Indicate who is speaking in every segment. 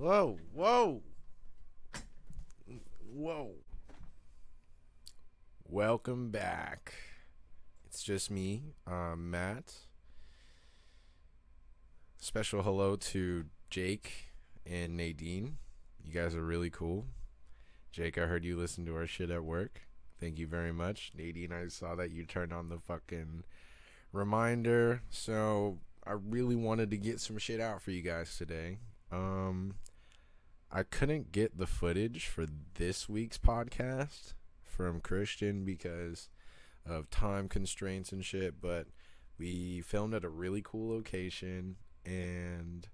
Speaker 1: Whoa, whoa, whoa. Welcome back. It's just me, Matt. Special hello to Jake and Nadine. You guys are really cool. Jake, I heard you listen to our shit at work. Thank you very much. Nadine, I saw that you turned on the fucking reminder. So I really wanted to get some shit out for you guys today. I couldn't get the footage for this week's podcast from Christian because of time constraints and shit, but we filmed at a really cool location, and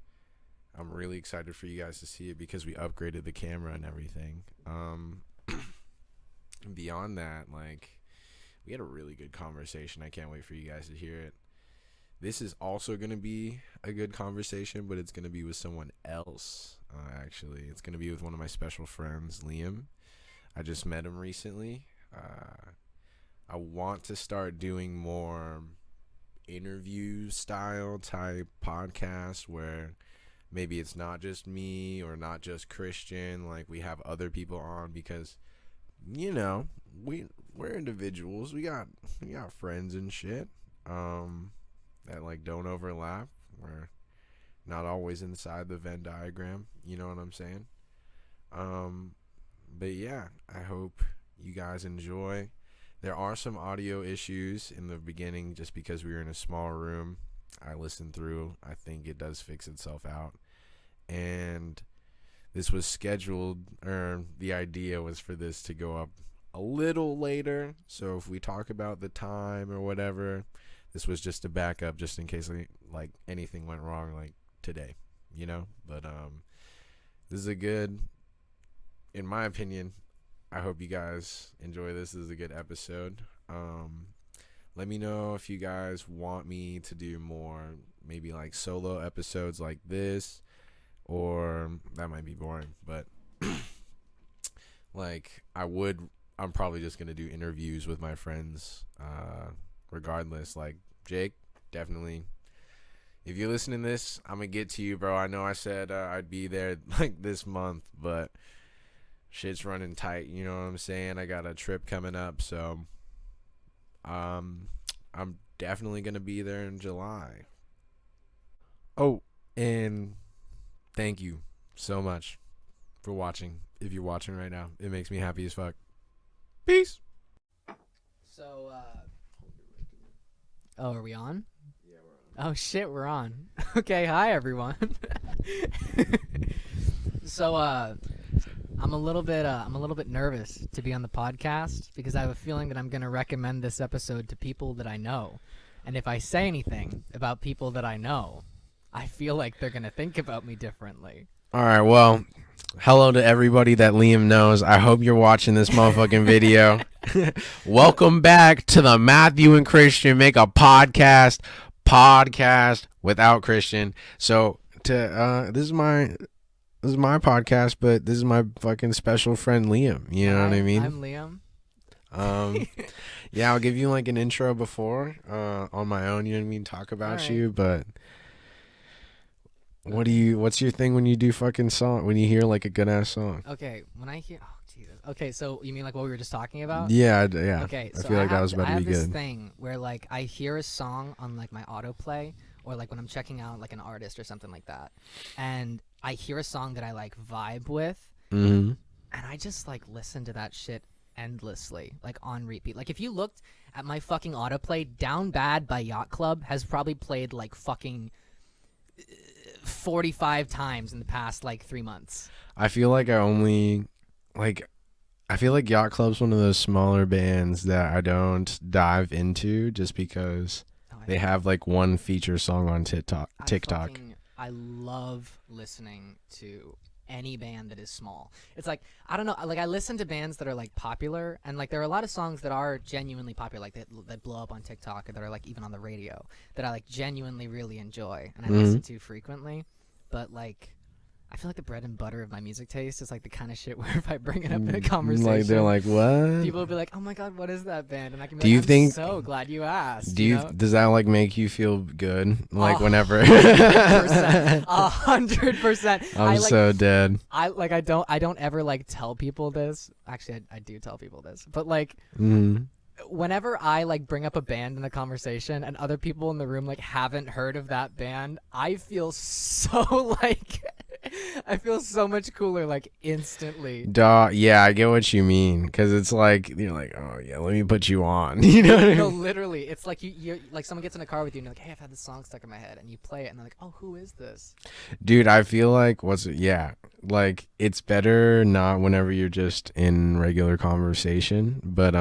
Speaker 1: I'm really excited for you guys to see it because we upgraded the camera and everything. Beyond that, we had a really good conversation. I can't wait for you guys to hear it. This is also going to be a good conversation, but it's going to be with someone else, actually. It's going to be with one of my special friends, Liam. I just met him recently. I want to start doing more interview style type podcasts where maybe it's not just me or not just Christian. Like, we have other people on because, you know, we're individuals. We got friends and shit. That don't overlap. We're not always inside the Venn diagram. You know what I'm saying? But yeah, I hope you guys enjoy. There are some audio issues in the beginning just because we were in a small room. I listened through. I think it does fix itself out. And this was scheduled, or the idea was for this to go up a little later. So if we talk about the time or whatever, this was just a backup just in case anything went wrong today, you know? But this is a good, in my opinion, I hope you guys enjoy this. This is a good episode. Let me know if you guys want me to do more maybe solo episodes like this, or that might be boring, but I'm probably just going to do interviews with my friends regardless. Jake, definitely, if you're listening to this, I'm going to get to you, bro. I know I said I'd be there this month, but shit's running tight, you know what I'm saying? I got a trip coming up, so I'm definitely going to be there in July. Oh, and thank you so much for watching. If you're watching right now, it makes me happy as fuck. Peace.
Speaker 2: So, are we on?
Speaker 1: Yeah, we're on.
Speaker 2: Oh shit, we're on. Okay, hi everyone. So, I'm a little bit nervous to be on the podcast because I have a feeling that I'm gonna recommend this episode to people that I know, and if I say anything about people that I know, I feel like they're gonna think about me differently.
Speaker 1: All right, well, hello to everybody that Liam knows. I hope you're watching this motherfucking video. Welcome back to the Matthew and Christian Make a Podcast without Christian. So this is my podcast, but this is my fucking special friend Liam. You know what I mean?
Speaker 2: I'm Liam.
Speaker 1: Yeah, I'll give you an intro before on my own. You know what I mean? Talk about
Speaker 2: right.
Speaker 1: you, but. What's your thing when you do fucking song, when you hear a good ass song?
Speaker 2: Okay, when I hear, Jesus. Okay, so you mean what we were just talking about?
Speaker 1: Yeah.
Speaker 2: Okay,
Speaker 1: I
Speaker 2: so
Speaker 1: feel like that was
Speaker 2: I
Speaker 1: about to
Speaker 2: have
Speaker 1: be
Speaker 2: this
Speaker 1: good.
Speaker 2: thing where I hear a song on my autoplay, or when I'm checking out an artist or something like that, and I hear a song that I vibe with,
Speaker 1: Mm-hmm.
Speaker 2: and I just listen to that shit endlessly, on repeat. If you looked at my fucking autoplay, Down Bad by Yacht Club has probably played fucking 45 times in the past 3 months.
Speaker 1: I feel like I feel like Yacht Club's one of those smaller bands that I don't dive into just because they have one feature song on TikTok.
Speaker 2: I love listening to any band that is small. It's I don't know, I listen to bands that are popular, and there are a lot of songs that are genuinely popular, that blow up on TikTok, or that are even on the radio, that I genuinely really enjoy and I listen to frequently. But I feel like the bread and butter of my music taste is like the kind of shit where if I bring it up in a conversation,
Speaker 1: Like they're like, what?
Speaker 2: people will be like, "Oh my god, what is that band?" And I can be
Speaker 1: Do you
Speaker 2: I'm
Speaker 1: think-
Speaker 2: so glad you asked.
Speaker 1: Do you does that like make you feel good? Like
Speaker 2: Oh,
Speaker 1: whenever
Speaker 2: 100%. 100%.
Speaker 1: I'm so dead.
Speaker 2: I don't ever like tell people this. Actually, I do tell people this, but like
Speaker 1: Mhm.
Speaker 2: whenever I like bring up a band in a conversation and other people in the room like haven't heard of that band, I feel so like I feel so much cooler like instantly.
Speaker 1: Duh, yeah, I get what you mean, because it's like you're like, oh yeah, let me put you on. You know what I
Speaker 2: No,
Speaker 1: mean?
Speaker 2: literally, it's like you're like someone gets in a car with you and you're like, "Hey, I've had this song stuck in my head," and you play it and they're like, "Oh, who is this?"
Speaker 1: Dude, I feel like yeah, like it's better not whenever you're just in regular conversation, but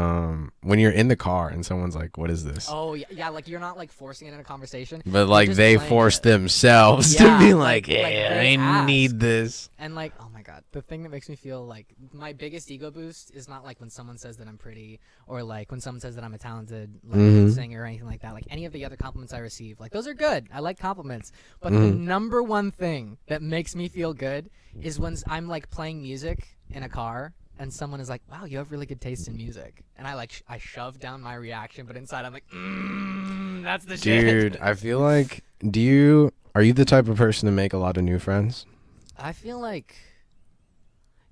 Speaker 1: when you're in the car and someone's like, what is this?
Speaker 2: Oh yeah, like you're not like forcing it in a conversation.
Speaker 1: But like
Speaker 2: just
Speaker 1: they
Speaker 2: playing
Speaker 1: force
Speaker 2: it.
Speaker 1: themselves
Speaker 2: Yeah,
Speaker 1: to be
Speaker 2: like
Speaker 1: like, yeah,
Speaker 2: they
Speaker 1: I
Speaker 2: ask.
Speaker 1: need this.
Speaker 2: And like, oh my god, the thing that makes me feel like my biggest ego boost is not like when someone says that I'm pretty or like when someone says that I'm a talented like
Speaker 1: Mhm.
Speaker 2: singer or anything like that. Like any of the other compliments I receive, like those are good. I like compliments. But the
Speaker 1: Mhm.
Speaker 2: number one thing that makes me feel good is when I'm like playing music in a car and someone is like, "Wow, you have really good taste in music," and I like I shove down my reaction, but inside I'm like, "That's the shit."
Speaker 1: Dude, I feel like are you the type of person to make a lot of new friends?
Speaker 2: I feel like,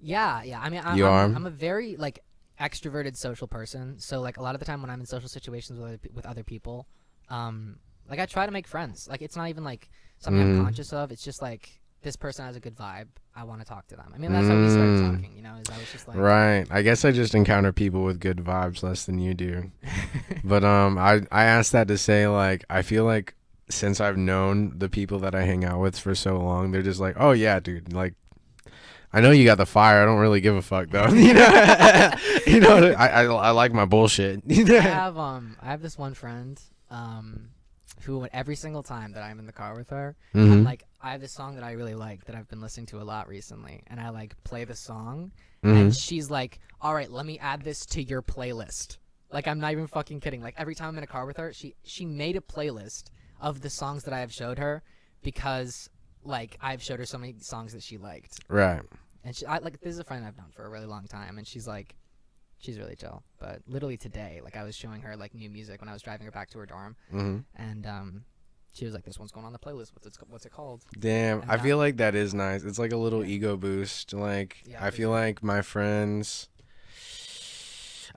Speaker 2: yeah. I mean,
Speaker 1: You are?
Speaker 2: I'm a very like extroverted social person. So like a lot of the time when I'm in social situations with other people, like I try to make friends. Like it's not even like something I'm
Speaker 1: Mhm.
Speaker 2: conscious of. It's just like this person has a good vibe. I want to talk to them. I mean, that's how we started talking. You know, is I was just like,
Speaker 1: Right. I guess I just encounter people with good vibes less than you do. But I asked that to say, like, I feel like since I've known the people that I hang out with for so long, they're just like, oh yeah, dude, like, I know you got the fire. I don't really give a fuck though. You know, I like my bullshit.
Speaker 2: I have this one friend, who every single time that I'm in the car with her, I'm
Speaker 1: Mhm.
Speaker 2: like, I have this song that I really like that I've been listening to a lot recently, and I like play the song,
Speaker 1: Mhm.
Speaker 2: and she's like, "All right, let me add this to your playlist." Like I'm not even fucking kidding. Like every time I'm in a car with her, she made a playlist of the songs that I have showed her because like I've showed her so many songs that she liked,
Speaker 1: Right.
Speaker 2: and like this is a friend I've known for a really long time, and she's really chill. But literally today, like I was showing her like new music when I was driving her back to her dorm,
Speaker 1: Mhm.
Speaker 2: and she was like, "This one's going on the playlist. What's it called?"
Speaker 1: Damn,
Speaker 2: And
Speaker 1: I
Speaker 2: that-
Speaker 1: feel like that is nice. It's like a little
Speaker 2: Yeah.
Speaker 1: ego boost. Like
Speaker 2: Yeah,
Speaker 1: I
Speaker 2: for
Speaker 1: feel
Speaker 2: sure.
Speaker 1: like my friends,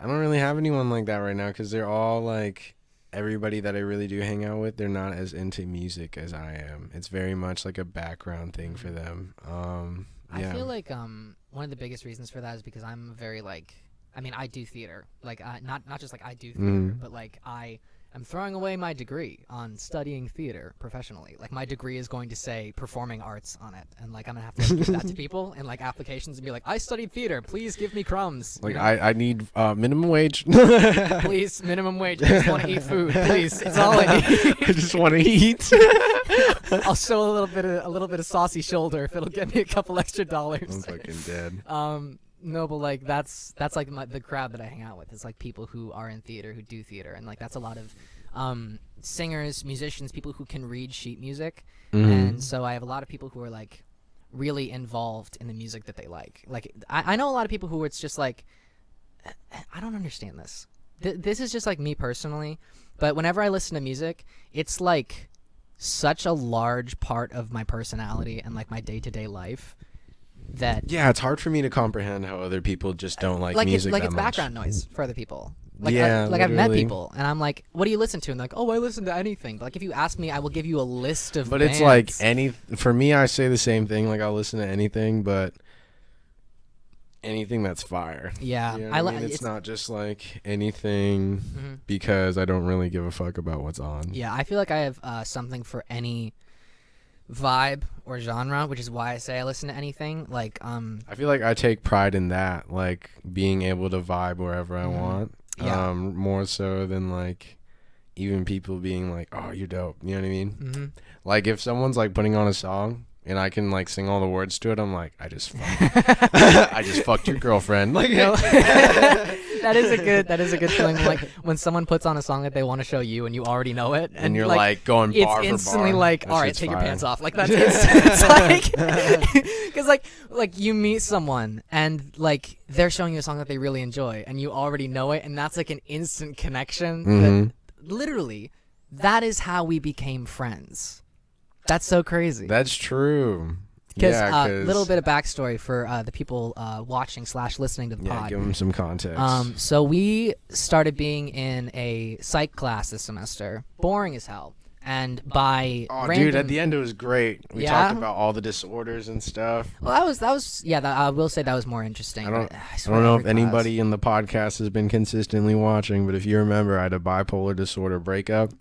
Speaker 1: I don't really have anyone like that right now because they're all like everybody that I really do hang out with. They're not as into music as I am. It's very much like a background thing for them.
Speaker 2: I
Speaker 1: Yeah.
Speaker 2: feel like one of the biggest reasons for that is because I'm very like, I mean, I do theater. Like not just like I do theater,
Speaker 1: Mhm.
Speaker 2: but like I'm throwing away my degree on studying theater professionally. Like my degree is going to say performing arts on it, and like I'm gonna have to like, give that to people in like applications and be like, "I studied theater. Please give me crumbs."
Speaker 1: Like
Speaker 2: you know?
Speaker 1: I need minimum wage.
Speaker 2: Please, minimum wage. I just want to eat food. Please, it's all I need.
Speaker 1: I just want to eat.
Speaker 2: I'll show a little bit of saucy shoulder if it'll get me a couple extra dollars.
Speaker 1: I'm fucking dead.
Speaker 2: No, but like that's like the crowd that I hang out with. It's like people who are in theater, who do theater, and like that's a lot of singers, musicians, people who can read sheet music.
Speaker 1: Mhm.
Speaker 2: And so I have a lot of people who are like really involved in the music that they like. Like I know a lot of people who it's just like, I don't understand this. This is just like me personally, but whenever I listen to music, it's like such a large part of my personality and like my day-to-day life that
Speaker 1: Yeah, it's hard for me to comprehend how other people just don't like music
Speaker 2: it's
Speaker 1: that much.
Speaker 2: background noise for other people. Like,
Speaker 1: Yeah,
Speaker 2: I've met
Speaker 1: literally.
Speaker 2: people, and I'm like, "What do you listen to?" And they're like, "Oh, I listen to anything." But like, if you ask me, I will give you a list of.
Speaker 1: But it's like
Speaker 2: bands.
Speaker 1: for me, I say the same thing. Like I'll listen to anything, but anything that's fire.
Speaker 2: Yeah,
Speaker 1: You know what
Speaker 2: I
Speaker 1: I
Speaker 2: like.
Speaker 1: mean? It's not just like anything
Speaker 2: Mhm.
Speaker 1: because I don't really give a fuck about what's on.
Speaker 2: Yeah, I feel like I have something for any vibe or genre, which is why I say I listen to anything. Like,
Speaker 1: I feel like I take pride in that, like being able to vibe wherever I
Speaker 2: Mhm.
Speaker 1: want.
Speaker 2: Yeah.
Speaker 1: More so than like even people being like, "Oh, you're dope." You know what I mean?
Speaker 2: mhm.
Speaker 1: Like if someone's like putting on a song and I can like sing all the words to it, I'm like, I just fucked your girlfriend. Like,
Speaker 2: that is a good feeling. Like when someone puts on a song that they want to show you, and you already know it,
Speaker 1: and you're like going bar for bar.
Speaker 2: It's instantly like, all right, take your pants off. Like that's
Speaker 1: instant.
Speaker 2: It's like because like you meet someone and like they're showing you a song that they really enjoy, and you already know it, and that's like an instant connection. That, literally, that is how we became friends. That's so crazy.
Speaker 1: That's true.
Speaker 2: Because a little bit of backstory for the people watching / listening to the pod.
Speaker 1: Give them some context.
Speaker 2: So we started being in a psych class this semester. Boring as hell. And by
Speaker 1: dude, at the end it was great. We talked about all the disorders and stuff.
Speaker 2: Well, I will say that was more interesting.
Speaker 1: I don't know if anybody in the podcast has been consistently watching, but if you remember, I had a bipolar disorder breakup.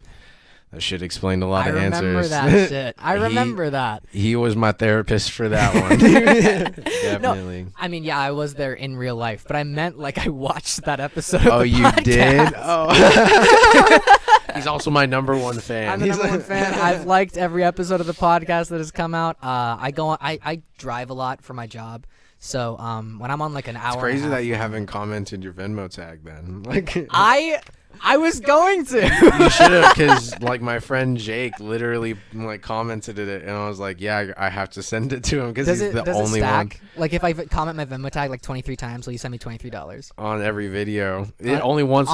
Speaker 1: That shit explained a lot of answers.
Speaker 2: I remember that shit. I remember that.
Speaker 1: He was my therapist for that one. Definitely.
Speaker 2: No, I mean, yeah, I was there in real life, but I meant like I watched that episode of
Speaker 1: the
Speaker 2: podcast.
Speaker 1: You did? Oh. He's also my number one fan.
Speaker 2: I'm the number one fan. I've liked every episode of the podcast that has come out. I drive a lot for my job. So when I'm on like an hour,
Speaker 1: it's crazy that you haven't commented your Venmo tag then. Like
Speaker 2: I was going to.
Speaker 1: You should have, because like my friend Jake literally like commented it, and I was like, yeah, I have to send it to him because he's the only one.
Speaker 2: Like if I comment my Venmo tag like 23 times, will you send me $23
Speaker 1: on every video? Only once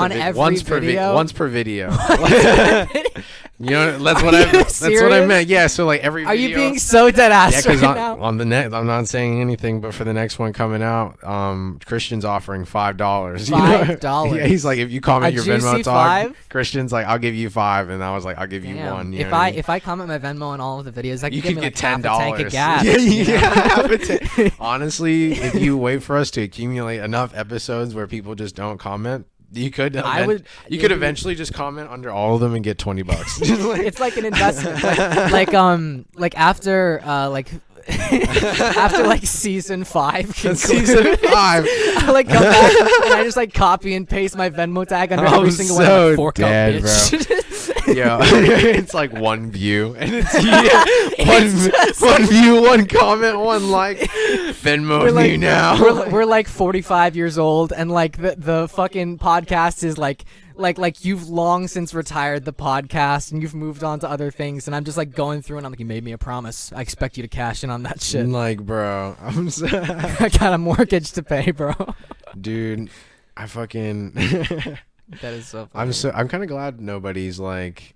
Speaker 1: per video. You know, that's what I meant. Yeah, so like every video.
Speaker 2: Are you being so dead ass right now?
Speaker 1: On the net, I'm not saying anything, but for the next one coming out, Christian's offering $5.
Speaker 2: $5.
Speaker 1: Yeah, he's like, if you comment your Venmo tag,
Speaker 2: $5?
Speaker 1: Christian's like, I'll give you $5, and I was like, I'll give you $1.
Speaker 2: If I comment my Venmo on all of the videos,
Speaker 1: you
Speaker 2: could
Speaker 1: get
Speaker 2: $10.
Speaker 1: Half
Speaker 2: a gas.
Speaker 1: Yeah. Honestly, if you wait for us to accumulate enough episodes where people just don't comment, you could eventually just comment under all of them and get $20.
Speaker 2: It's like an investment. Like after after like season 5
Speaker 1: season 5
Speaker 2: I like come back and I just like copy and paste my Venmo tag under every single one. I'm like, fork up, bitch.
Speaker 1: Bro. Yeah, it's like 1 view, and it's one view, 1 comment, 1 like. Venmo me now.
Speaker 2: We're like 45 years old, and like the fucking podcast is like you've long since retired the podcast and you've moved on to other things, and I'm just like going through and I'm like, you made me a promise. I expect you to cash in on that shit.
Speaker 1: Like, bro,
Speaker 2: I got a mortgage to pay, bro.
Speaker 1: Dude, I fucking.
Speaker 2: That is so funny.
Speaker 1: I'm kind of glad nobody's like.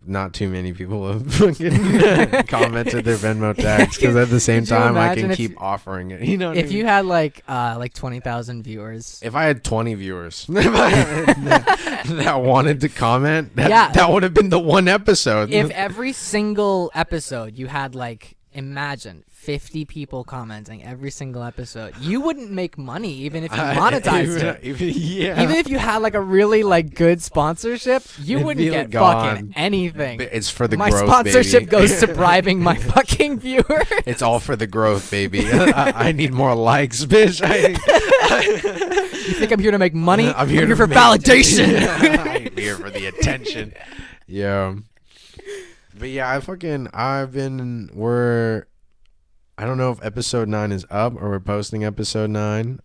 Speaker 1: Not too many people have fucking commented their Venmo tags, because at the same time I can keep offering it. You know,
Speaker 2: if you had like 20,000 viewers.
Speaker 1: If I had 20 viewers that wanted to comment, that would have been the one episode.
Speaker 2: If every single episode you had like, imagine 50 people commenting every single episode, you wouldn't make money even if you monetized it. Even if you had like a really like good sponsorship, you wouldn't get fucking anything.
Speaker 1: It's for the
Speaker 2: my
Speaker 1: growth,
Speaker 2: sponsorship
Speaker 1: baby.
Speaker 2: Goes to bribing my fucking viewers.
Speaker 1: It's all for the growth, baby. I need more likes, bitch.
Speaker 2: You think I'm here to make money?
Speaker 1: I'm here
Speaker 2: for validation.
Speaker 1: I'm here for the attention. Yeah. But yeah, I don't know if episode 9 is up or we're posting episode 9.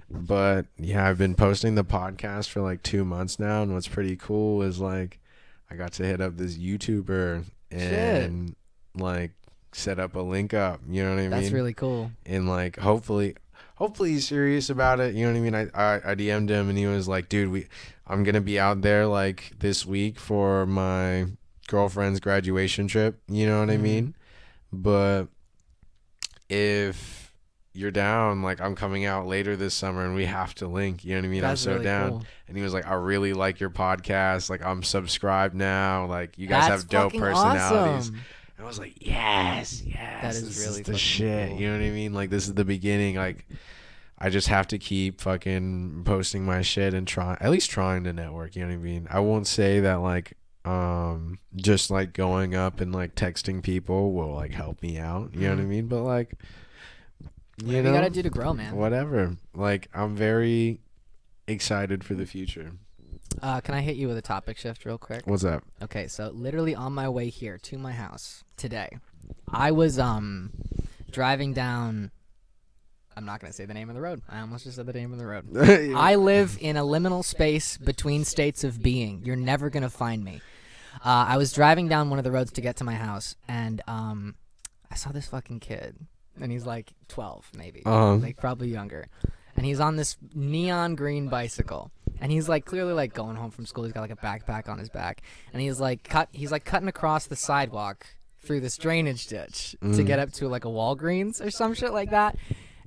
Speaker 1: But yeah, I've been posting the podcast for like 2 months now, and what's pretty cool is like I got to hit up this YouTuber and like set up a link up. You know what I mean?
Speaker 2: That's really cool.
Speaker 1: And like hopefully he's serious about it. You know what I mean? I DM'd him and he was like, dude, I'm gonna be out there like this week for my girlfriend's graduation trip. You know what I mean? But if you're down, like I'm coming out later this summer and we have to link. You know what I mean?
Speaker 2: That's
Speaker 1: I'm so
Speaker 2: really
Speaker 1: down.
Speaker 2: Cool.
Speaker 1: And he was like, I really like your podcast. Like I'm subscribed now. Like you guys have dope personalities.
Speaker 2: Awesome.
Speaker 1: And I was like, yes.
Speaker 2: That is
Speaker 1: this
Speaker 2: really
Speaker 1: is the shit.
Speaker 2: Cool.
Speaker 1: You know what I mean? Like this is the beginning. Like I just have to keep fucking posting my shit and at least trying to network. You know what I mean? I won't say that like just like going up and like texting people will like help me out. You know what I mean? But like, you
Speaker 2: gotta do to grow, man.
Speaker 1: Whatever. Like I'm very excited for the future.
Speaker 2: Can I hit you with a topic shift real quick?
Speaker 1: What's up?
Speaker 2: Okay, so literally on my way here to my house today, I was driving down. I'm not gonna say the name of the road. I almost just said the name of the road. I live in a liminal space between states of being. You're never gonna find me. I was driving down one of the roads to get to my house, and I saw this fucking kid, and he's like 12, maybe, like probably younger, and he's on this neon green bicycle, and he's like clearly like going home from school. He's got like a backpack on his back, and he's like cutting across the sidewalk through this drainage ditch to get up to like a Walgreens or some shit like that.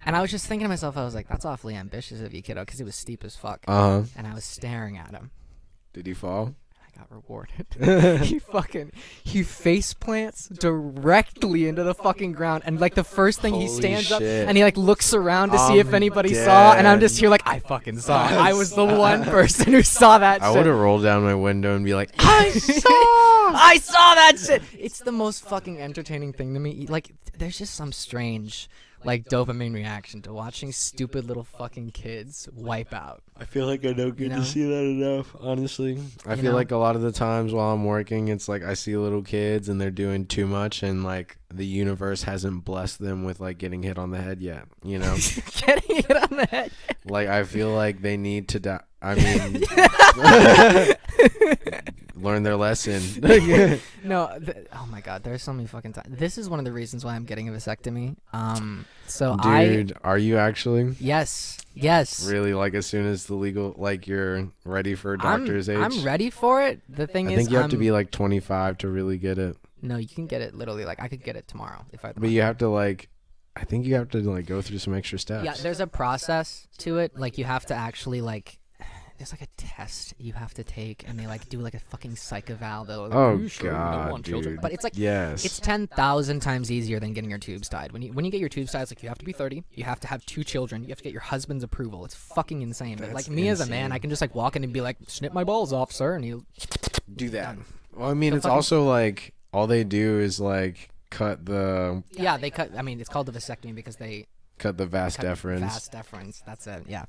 Speaker 2: And I was just thinking to myself, I was like, that's awfully ambitious of you, kiddo, because it was steep as fuck. And I was staring at him.
Speaker 1: Did he fall?
Speaker 2: I got rewarded. he face plants directly into the fucking ground, and like the first thing he stands up and he like looks around to see if anybody saw, and I'm just here like, I fucking saw it. I was the one person who saw that
Speaker 1: I
Speaker 2: shit.
Speaker 1: would have rolled down my window and be like,
Speaker 2: I saw that shit. It's the most fucking entertaining thing to me. Like, there's just some strange like dopamine reaction to watching stupid little fucking kids wipe out.
Speaker 1: I feel like I don't get
Speaker 2: know?
Speaker 1: to see that enough, honestly. I feel
Speaker 2: know?
Speaker 1: like a lot of the times while I'm working, it's like I see little kids and they're doing too much, and like the universe hasn't blessed them with like getting hit on the head yet, you know?
Speaker 2: Getting it on the head.
Speaker 1: Like, I feel like they need to die. I mean, learn their lesson.
Speaker 2: No, oh my god, there's so many fucking times. This is one of the reasons why I'm getting a vasectomy.
Speaker 1: Dude, are you actually?
Speaker 2: Yes.
Speaker 1: Really, like as soon as the legal, like you're ready for doctor's age?
Speaker 2: I'm ready for it. The thing is,
Speaker 1: I think you have to be like 25 to really get it.
Speaker 2: No, you can get it literally, like I could get it tomorrow if I.
Speaker 1: But you have to like, I think you have to like go through some extra steps.
Speaker 2: Yeah, there's a process to it. Like you have to actually like. There's like a test you have to take, and they like do like a fucking psych eval. Like,
Speaker 1: oh god, dude!
Speaker 2: But it's like,
Speaker 1: yes,
Speaker 2: it's 10,000 times easier than getting your tubes tied. When you get your tubes tied, it's like you have to be 30, you have to have 2 children, you have to get your husband's approval. It's fucking insane. But like me as a man, I can just like walk in and be like, snip my balls off, sir, and he'll
Speaker 1: do that. Well, I mean, it's also like all they do is like cut the.
Speaker 2: Yeah, they cut. I mean, it's called the vasectomy because they.
Speaker 1: Cut the vas deferens.
Speaker 2: Vas deferens. That's it. Yeah,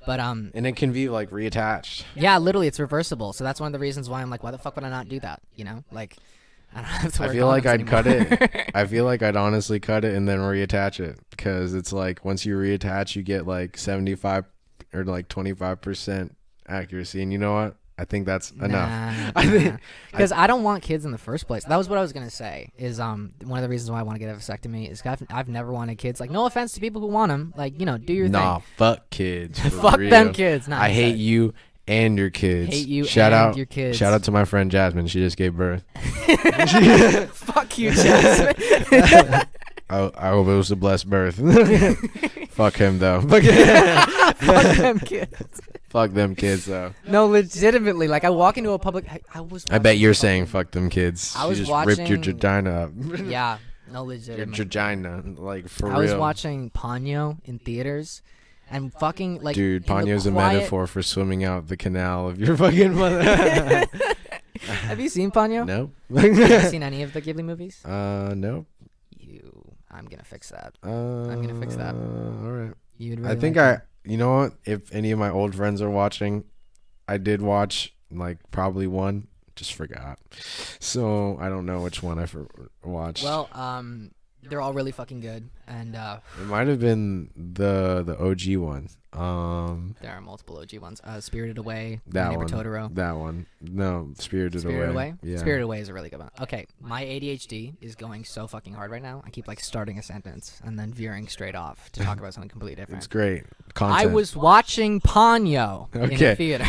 Speaker 2: but
Speaker 1: And it can be like reattached.
Speaker 2: Yeah, literally, it's reversible. So that's one of the reasons why I'm like, why the fuck would I not do that? You know, like, I don't have to.
Speaker 1: I feel like I'd cut it. I feel like I'd honestly cut it and then reattach it, because it's like once you reattach, you get like 75 or like 25% accuracy, and you know what? I think that's enough.
Speaker 2: Because I don't want kids in the first place. That was what I was gonna say. Is one of the reasons why I want to get a vasectomy is I've never wanted kids. Like, no offense to people who want them. Like, you know, do your thing.
Speaker 1: Nah, fuck kids.
Speaker 2: Fuck
Speaker 1: real.
Speaker 2: them kids. Nah,
Speaker 1: I hate you and your kids.
Speaker 2: Hate you
Speaker 1: shout
Speaker 2: and
Speaker 1: out,
Speaker 2: your kids.
Speaker 1: Shout out to my friend Jasmine. She just gave birth.
Speaker 2: Fuck you, Jasmine.
Speaker 1: I hope it was a blessed birth. Fuck him though.
Speaker 2: Fuck them kids.
Speaker 1: Fuck them kids though.
Speaker 2: No, legitimately. Like I walk into a public.
Speaker 1: I bet you're saying fuck them kids.
Speaker 2: I was
Speaker 1: just
Speaker 2: watching,
Speaker 1: ripped your vagina up.
Speaker 2: Yeah, no, legitimately.
Speaker 1: Your vagina, like for real.
Speaker 2: I was watching Ponyo in theaters, and fucking like.
Speaker 1: Dude, Ponyo's a metaphor for swimming out the canal of your fucking mother.
Speaker 2: Have you seen Ponyo?
Speaker 1: No.
Speaker 2: Have you seen any of the Ghibli movies?
Speaker 1: No.
Speaker 2: I'm gonna fix that. I'm gonna fix that.
Speaker 1: All right.
Speaker 2: You'd really
Speaker 1: I think you know what? If any of my old friends are watching, I did watch like probably one, just forgot. So I don't know which one I watched.
Speaker 2: Well, they're all really fucking good, and
Speaker 1: it might have been the OG one.
Speaker 2: There are multiple OG ones. Spirited Away,
Speaker 1: that
Speaker 2: My Neighbor
Speaker 1: one,
Speaker 2: Totoro.
Speaker 1: That one. No, Spirited
Speaker 2: Away.
Speaker 1: Yeah.
Speaker 2: Spirited Away is a really good one. Okay, my ADHD is going so fucking hard right now. I keep like starting a sentence and then veering straight off to talk about something completely different.
Speaker 1: It's great content.
Speaker 2: I was watching Ponyo in a theater.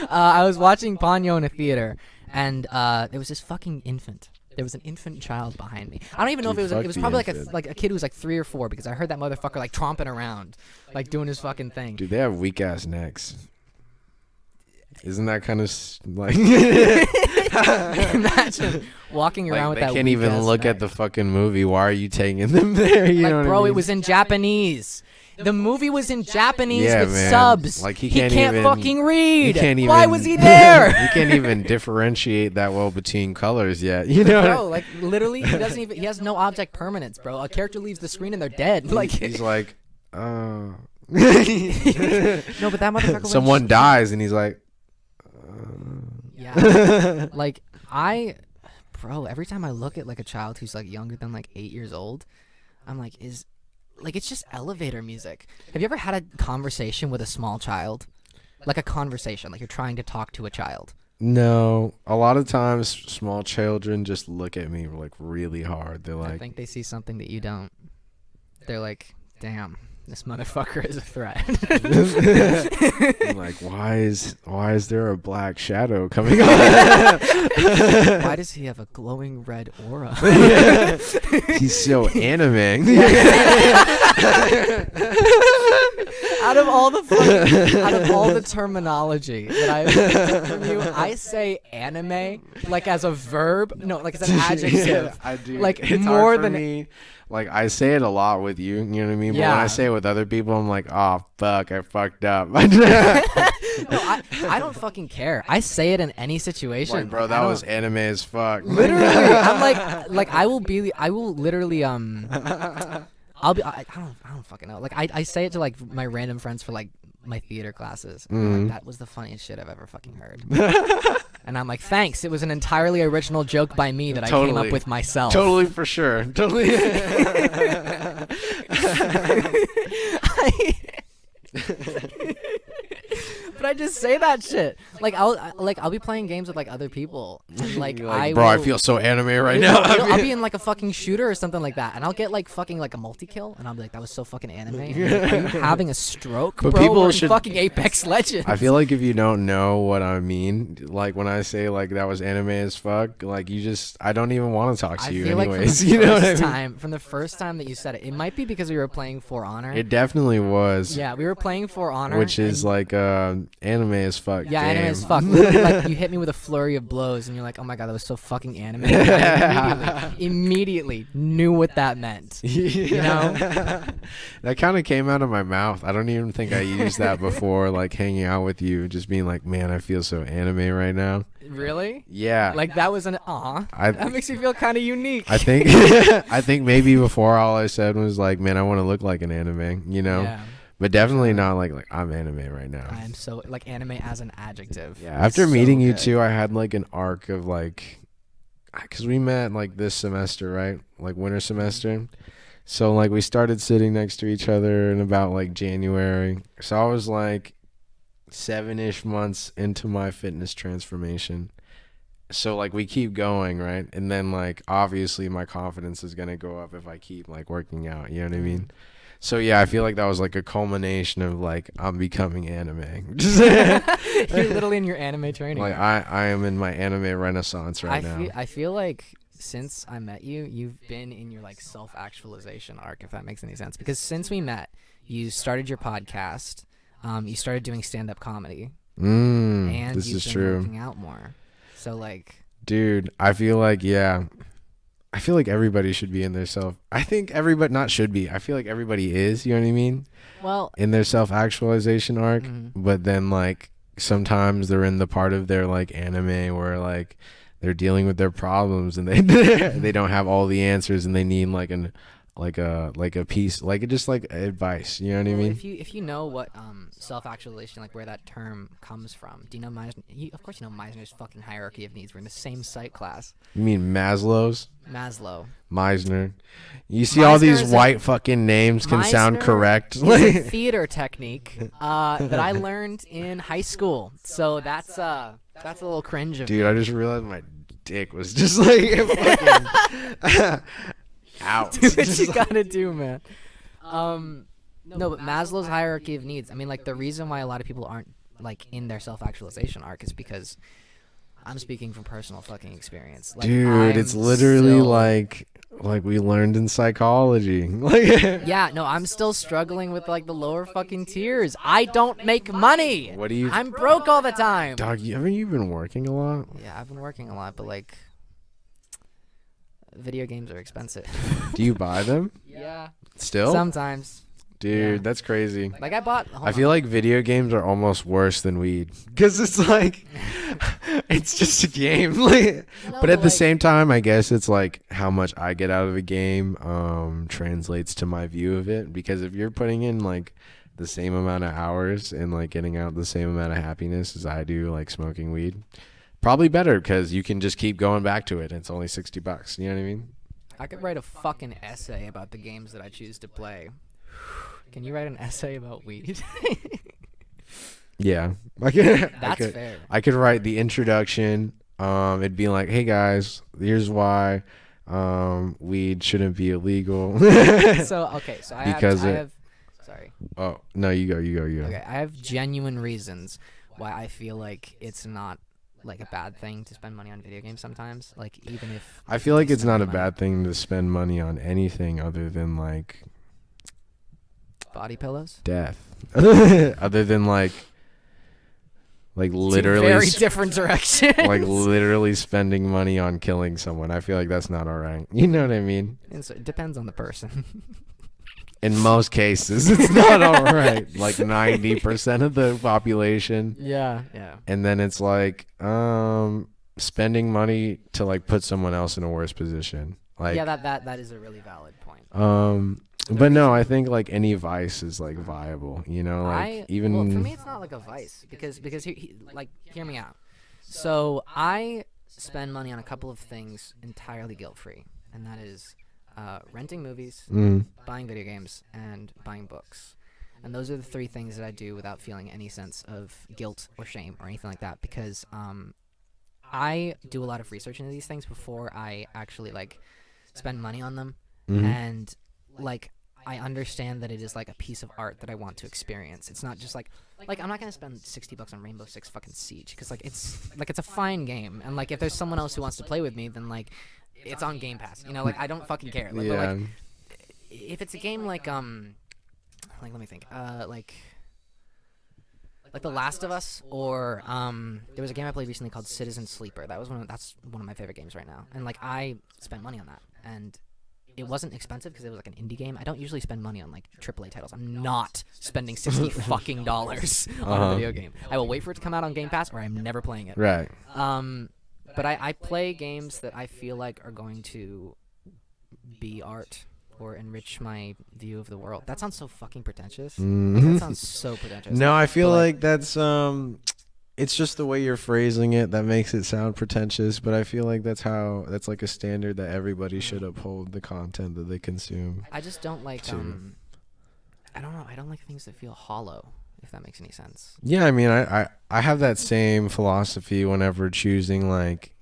Speaker 2: I was watching Ponyo in a theater, and there was this fucking infant. There was an infant child behind me. I don't even know if it was. It was probably like a kid who was like 3 or 4, because I heard that motherfucker like tromping around, like doing his fucking thing.
Speaker 1: Dude, they have weak ass necks. Isn't that kind of like?
Speaker 2: Imagine walking around with that.
Speaker 1: They can't even look at the fucking movie. Why are you taking them there? You know what
Speaker 2: bro,
Speaker 1: I mean?
Speaker 2: it was in Japanese. The movie was in Japanese with
Speaker 1: man.
Speaker 2: subs.
Speaker 1: Like
Speaker 2: he can't fucking read.
Speaker 1: Can't
Speaker 2: Why was he there?
Speaker 1: He can't even differentiate that well between colors yet. You know,
Speaker 2: bro. Like literally, he doesn't even. He has no object permanence, bro. A character leaves the screen and they're dead. Like
Speaker 1: he's like,
Speaker 2: no, but that motherfucker.
Speaker 1: Someone dies and he's like,
Speaker 2: yeah. Like bro, every time I look at like a child who's like younger than like 8 years old, I'm like, it's just elevator music. Have you ever had a conversation with a small child? Like a conversation, like you're trying to talk to a child.
Speaker 1: No, a lot of times small children just look at me like really hard. They're
Speaker 2: I
Speaker 1: like,
Speaker 2: think they see something that you don't. They're like, damn, this motherfucker is a threat.
Speaker 1: I'm like, why is there a black shadow coming on?
Speaker 2: Why does he have a glowing red aura?
Speaker 1: He's so anime.
Speaker 2: Out of all the terminology that I've heard from you, I say anime like as a verb. No, like as an adjective.
Speaker 1: Yeah, I do.
Speaker 2: Like
Speaker 1: it's
Speaker 2: more
Speaker 1: hard for
Speaker 2: than
Speaker 1: me. Like I say it a lot with you. You know what I mean? But
Speaker 2: Yeah.
Speaker 1: when I say it with other people, I'm like, oh fuck, I fucked up.
Speaker 2: No, I don't fucking care. I say it in any situation.
Speaker 1: Like, bro,
Speaker 2: I
Speaker 1: that
Speaker 2: don't-
Speaker 1: was anime as fuck.
Speaker 2: literally. I'm like I will literally I don't fucking know. Like I say it to like my random friends for like my theater classes. And I'm like, that was the funniest shit I've ever fucking heard. And I'm like, thanks. It was an entirely original joke by me that I came
Speaker 1: Totally.
Speaker 2: up with myself.
Speaker 1: Totally, for sure. Totally.
Speaker 2: But I just say that shit. Like I'll be playing games with like other people. And, like
Speaker 1: You're like, bro, I feel so anime right now.
Speaker 2: I'll be in like a fucking shooter or something like that, and I'll get like fucking like a multi-kill, and I'll be like, that was so fucking anime. And I'm like, are you having a stroke,
Speaker 1: But
Speaker 2: bro?
Speaker 1: people
Speaker 2: We're in
Speaker 1: should-
Speaker 2: fucking Apex Legends.
Speaker 1: I feel like if you don't know what I mean, like when I say like that was anime as fuck, like I don't even want to talk to
Speaker 2: I
Speaker 1: you
Speaker 2: feel
Speaker 1: anyways.
Speaker 2: like
Speaker 1: You know what I mean?
Speaker 2: from the first time that you said it, it might be because we were playing For Honor.
Speaker 1: It definitely was.
Speaker 2: Yeah, we were playing For Honor,
Speaker 1: Which is
Speaker 2: and-
Speaker 1: like anime as fuck.
Speaker 2: yeah,
Speaker 1: game.
Speaker 2: anime as fuck. Literally, like you hit me with a flurry of blows, and you're like, "Oh my god, that was so fucking anime." I immediately knew what that meant.
Speaker 1: You
Speaker 2: know?
Speaker 1: That kind of came out of my mouth. I don't even think I used that before, like hanging out with you, just being like, man, I feel so anime right now.
Speaker 2: Really?
Speaker 1: Yeah.
Speaker 2: Like that was that makes me feel kind of unique.
Speaker 1: I think I think maybe before all I said was like, man, I want to look like an anime, you know?
Speaker 2: Yeah.
Speaker 1: But definitely not like I'm anime right now.
Speaker 2: I am so like anime as an adjective.
Speaker 1: Yeah, after
Speaker 2: So
Speaker 1: meeting you
Speaker 2: good.
Speaker 1: two, I had like an arc of like, because we met like this semester, right? Like winter semester. So like we started sitting next to each other in about like January. So I was like 7-ish months into my fitness transformation. So like we keep going, right? And then like obviously my confidence is gonna go up if I keep like working out. You know what I mean? So yeah, I feel like that was like a culmination of like I'm becoming anime.
Speaker 2: You're literally in your anime training.
Speaker 1: Like I am in my anime renaissance right now.
Speaker 2: I feel like since I met you, you've been in your like self-actualization arc, if that makes any sense. Because since we met, you started your podcast, you started doing stand-up comedy, and
Speaker 1: this
Speaker 2: you've
Speaker 1: is
Speaker 2: been
Speaker 1: true.
Speaker 2: working out more. So like,
Speaker 1: Dude, I feel like I feel like everybody should be in their self. I think everybody not should be. I feel like everybody is, you know what I mean?
Speaker 2: well,
Speaker 1: In their self-actualization arc, but then like sometimes they're in the part of their like anime where like they're dealing with their problems and they they don't have all the answers and they need like a piece, like just like advice, you know what I
Speaker 2: well,
Speaker 1: mean?
Speaker 2: if you know what self-actualization, like where that term comes from, do you know of course you know Meisner's fucking hierarchy of needs. We're in the same psych class.
Speaker 1: You mean Maslow's?
Speaker 2: Maslow.
Speaker 1: Meisner. You see all these
Speaker 2: Meisner is a-
Speaker 1: white fucking names can sound
Speaker 2: Meisner
Speaker 1: correct.
Speaker 2: is a theater technique that I learned in high school. So that's a little cringe of
Speaker 1: Dude, I just realized my dick was just like fucking out.
Speaker 2: do what you gotta do, man. No, but Maslow's hierarchy of needs. I mean, like the reason why a lot of people aren't like in their self-actualization arc is because I'm speaking from personal fucking experience. Like,
Speaker 1: Dude, it's literally like we learned in psychology. Like
Speaker 2: yeah, no, I'm still struggling with like the lower fucking tiers. I don't make money.
Speaker 1: What do you
Speaker 2: I'm broke all the time.
Speaker 1: Dog, haven't you been working a lot?
Speaker 2: Yeah, I've been working a lot, but like video games are expensive.
Speaker 1: Do you buy them?
Speaker 2: Yeah.
Speaker 1: Still?
Speaker 2: Sometimes.
Speaker 1: Dude,
Speaker 2: yeah.
Speaker 1: that's crazy.
Speaker 2: Like I bought
Speaker 1: I feel like video games are almost worse than weed because it's like it's just a game. Like, but at the same time, I guess it's like how much I get out of a game translates to my view of it. Because if you're putting in like the same amount of hours and like getting out the same amount of happiness as I do, like smoking weed, Probably better because you can just keep going back to it. It's only $60. You know what I mean?
Speaker 2: I could write a fucking essay about the games that I choose to play. Can you write an essay about weed?
Speaker 1: Yeah.
Speaker 2: That's fair.
Speaker 1: I could write the introduction. It'd be like, hey guys, here's why weed shouldn't be illegal.
Speaker 2: So I
Speaker 1: Because
Speaker 2: have sorry.
Speaker 1: Oh, no, you go.
Speaker 2: Okay, I have genuine reasons why I feel like it's not like a bad thing to spend money on video games sometimes. Like even if
Speaker 1: I feel like it's not a
Speaker 2: money.
Speaker 1: bad thing to spend money on anything other than like
Speaker 2: Body pillows?
Speaker 1: death. Other than like literally
Speaker 2: Two very different directions.
Speaker 1: like literally spending money on killing someone. I feel like that's not all right. You know what I mean?
Speaker 2: And so it depends on the person.
Speaker 1: In most cases, it's not all right. Like 90% of the population.
Speaker 2: Yeah.
Speaker 1: And then it's like spending money to like put someone else in a worse position. Like
Speaker 2: Yeah, that is a really valid point.
Speaker 1: but no, I think like any vice is like viable, you know, like even
Speaker 2: well, for me it's not like a vice because hear me out. So I spend money on a couple of things entirely guilt-free, and that is renting movies, buying video games, and buying books. And those are the three things that I do without feeling any sense of guilt or shame or anything like that, because I do a lot of research into these things before I actually like spend money on them. And like I understand that it is like a piece of art that I want to experience. It's not just like I'm not gonna spend $60 on Rainbow Six fucking Siege because like it's a fine game, and like if there's someone else who wants to play with me, then like it's on Game Pass, you know, like I don't fucking care. Like,
Speaker 1: yeah.
Speaker 2: But, like if it's a game like let me think, like The Last of Us, or there was a game I played recently called Citizen Sleeper. That's one of my favorite games right now, and like I spent money on that, and it wasn't expensive because it was like an indie game. I don't usually spend money on like AAA titles. I'm not spending $60 fucking dollars on a video game. I will wait for it to come out on Game Pass, or I'm never playing it.
Speaker 1: Right.
Speaker 2: But I play games that I feel like are going to be art or enrich my view of the world. That sounds so fucking pretentious. That sounds so pretentious.
Speaker 1: No, I feel like that's it's just the way you're phrasing it that makes it sound pretentious, but I feel like that's like a standard that everybody should uphold the content that they consume.
Speaker 2: I just don't like I don't know. I don't like things that feel hollow, if that makes any sense.
Speaker 1: Yeah, I mean, I have that same philosophy whenever choosing like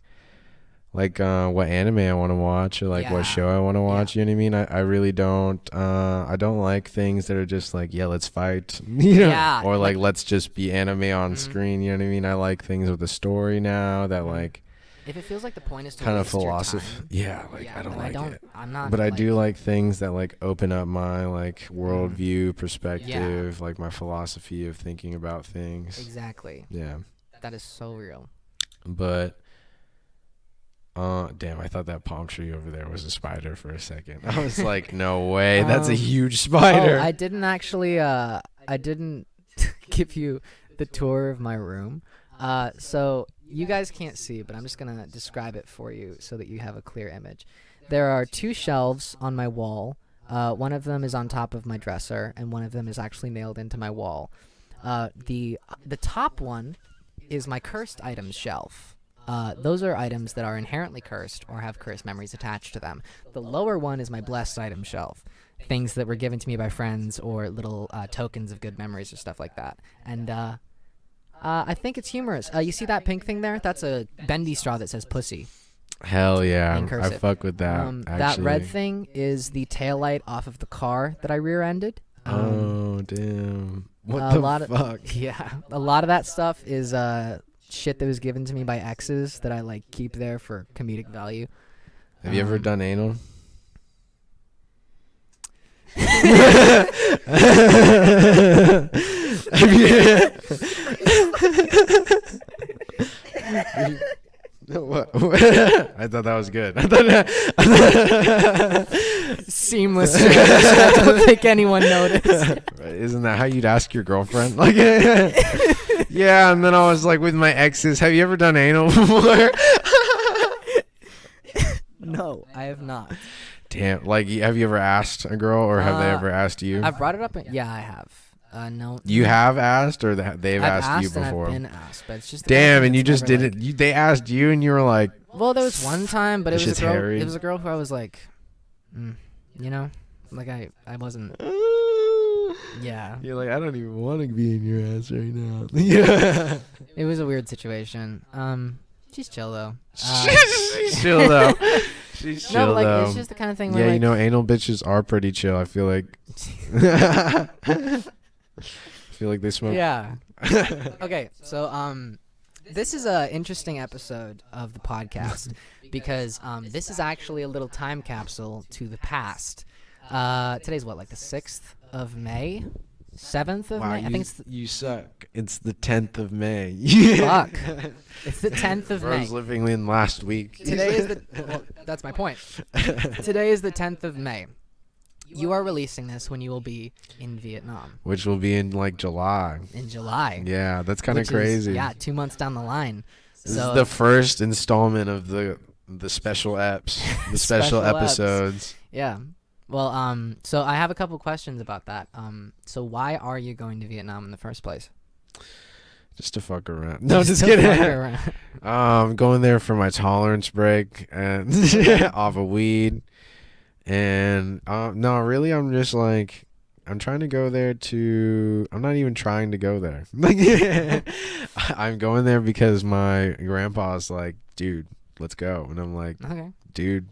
Speaker 1: what anime I want to watch, or like what show I want to watch. You know what I mean? I really don't. I don't like things that are just like, yeah, let's fight, you know, or like let's just be anime on screen. You know what I mean? I like things with a story now that like.
Speaker 2: If it feels like the point is to
Speaker 1: kind of
Speaker 2: waste your
Speaker 1: philosophy,
Speaker 2: time,
Speaker 1: I don't like it.
Speaker 2: I'm not.
Speaker 1: But I do like things that like open up my like worldview, perspective, like my philosophy of thinking about things.
Speaker 2: Exactly.
Speaker 1: Yeah.
Speaker 2: That is so real.
Speaker 1: But. Damn, I thought that palm tree over there was a spider for a second. I was like, no way, that's a huge spider.
Speaker 2: Oh, I didn't actually, I didn't give you the tour of my room. So you guys can't see, but I'm just going to describe it for you so that you have a clear image. There are 2 shelves on my wall. One of them is on top of my dresser, and one of them is actually nailed into my wall. The top one is my cursed items shelf. Those are items that are inherently cursed or have cursed memories attached to them. The lower one is my blessed item shelf, things that were given to me by friends or little tokens of good memories or stuff like that. And I think it's humorous. You see that pink thing there? That's a bendy straw that says pussy.
Speaker 1: Hell yeah,
Speaker 2: In cursive.
Speaker 1: I fuck with that.
Speaker 2: That red thing is the taillight off of the car that I rear-ended.
Speaker 1: Oh, damn. What the fuck?
Speaker 2: Yeah, a lot of that stuff is shit that was given to me by exes that I like keep there for comedic value.
Speaker 1: Have you ever done anal? What? I thought that was good.
Speaker 2: Seamless. I don't think anyone noticed.
Speaker 1: Isn't that how you'd ask your girlfriend? Like, yeah. And then I was like, with my exes, have you ever done anal before?
Speaker 2: No, I have not.
Speaker 1: Damn. Like, have you ever asked a girl, or have they ever asked you?
Speaker 2: I've brought it up. Yeah, I have. No.
Speaker 1: You have asked, or they've
Speaker 2: I've
Speaker 1: asked you
Speaker 2: asked and
Speaker 1: before?
Speaker 2: I've been asked, but it's just the kind of
Speaker 1: Damn,
Speaker 2: thing
Speaker 1: and you
Speaker 2: that's
Speaker 1: just
Speaker 2: never,
Speaker 1: did it. They asked you, and you were like,
Speaker 2: Well, there was one time, but it
Speaker 1: It's
Speaker 2: was
Speaker 1: just
Speaker 2: a girl.
Speaker 1: hairy.
Speaker 2: It was a girl who I was like, you know, like I wasn't. Yeah.
Speaker 1: You're like, I don't even want to be in your ass right now. Yeah.
Speaker 2: It was a weird situation. She's chill though.
Speaker 1: She's chill though. She's chill
Speaker 2: No, like
Speaker 1: though.
Speaker 2: it's just the kind of thing where
Speaker 1: Yeah,
Speaker 2: like,
Speaker 1: you know, anal bitches are pretty chill. I feel like. I feel like they smoke.
Speaker 2: Yeah. Okay, so this is a interesting episode of the podcast because this is actually a little time capsule to the past. Today's what, like the 6th of May? 7th of
Speaker 1: Wow,
Speaker 2: May? I think it's
Speaker 1: you suck. It's the 10th of May.
Speaker 2: Fuck. It's the 10th of May.
Speaker 1: Bro's living in last week.
Speaker 2: Today is the well, that's my point. Today is the 10th of May. You are releasing this when you will be in Vietnam
Speaker 1: Which will be in like July.
Speaker 2: in July.
Speaker 1: Yeah, that's kind of
Speaker 2: which is,
Speaker 1: crazy.
Speaker 2: yeah, 2 months down the line.
Speaker 1: This
Speaker 2: So
Speaker 1: is the first installment of the special eps, the special
Speaker 2: Special eps.
Speaker 1: episodes.
Speaker 2: yeah. Well, so I have a couple questions about that. So why are you going to Vietnam in the first place?
Speaker 1: Just to fuck around. No, just
Speaker 2: to
Speaker 1: kidding.
Speaker 2: fuck around.
Speaker 1: Going there for my tolerance break and off of weed. And no, really, I'm just like, I'm trying to go there to. I'm not even trying to go there. I'm going there because my grandpa's like, dude, let's go, and I'm like,
Speaker 2: Okay.
Speaker 1: dude,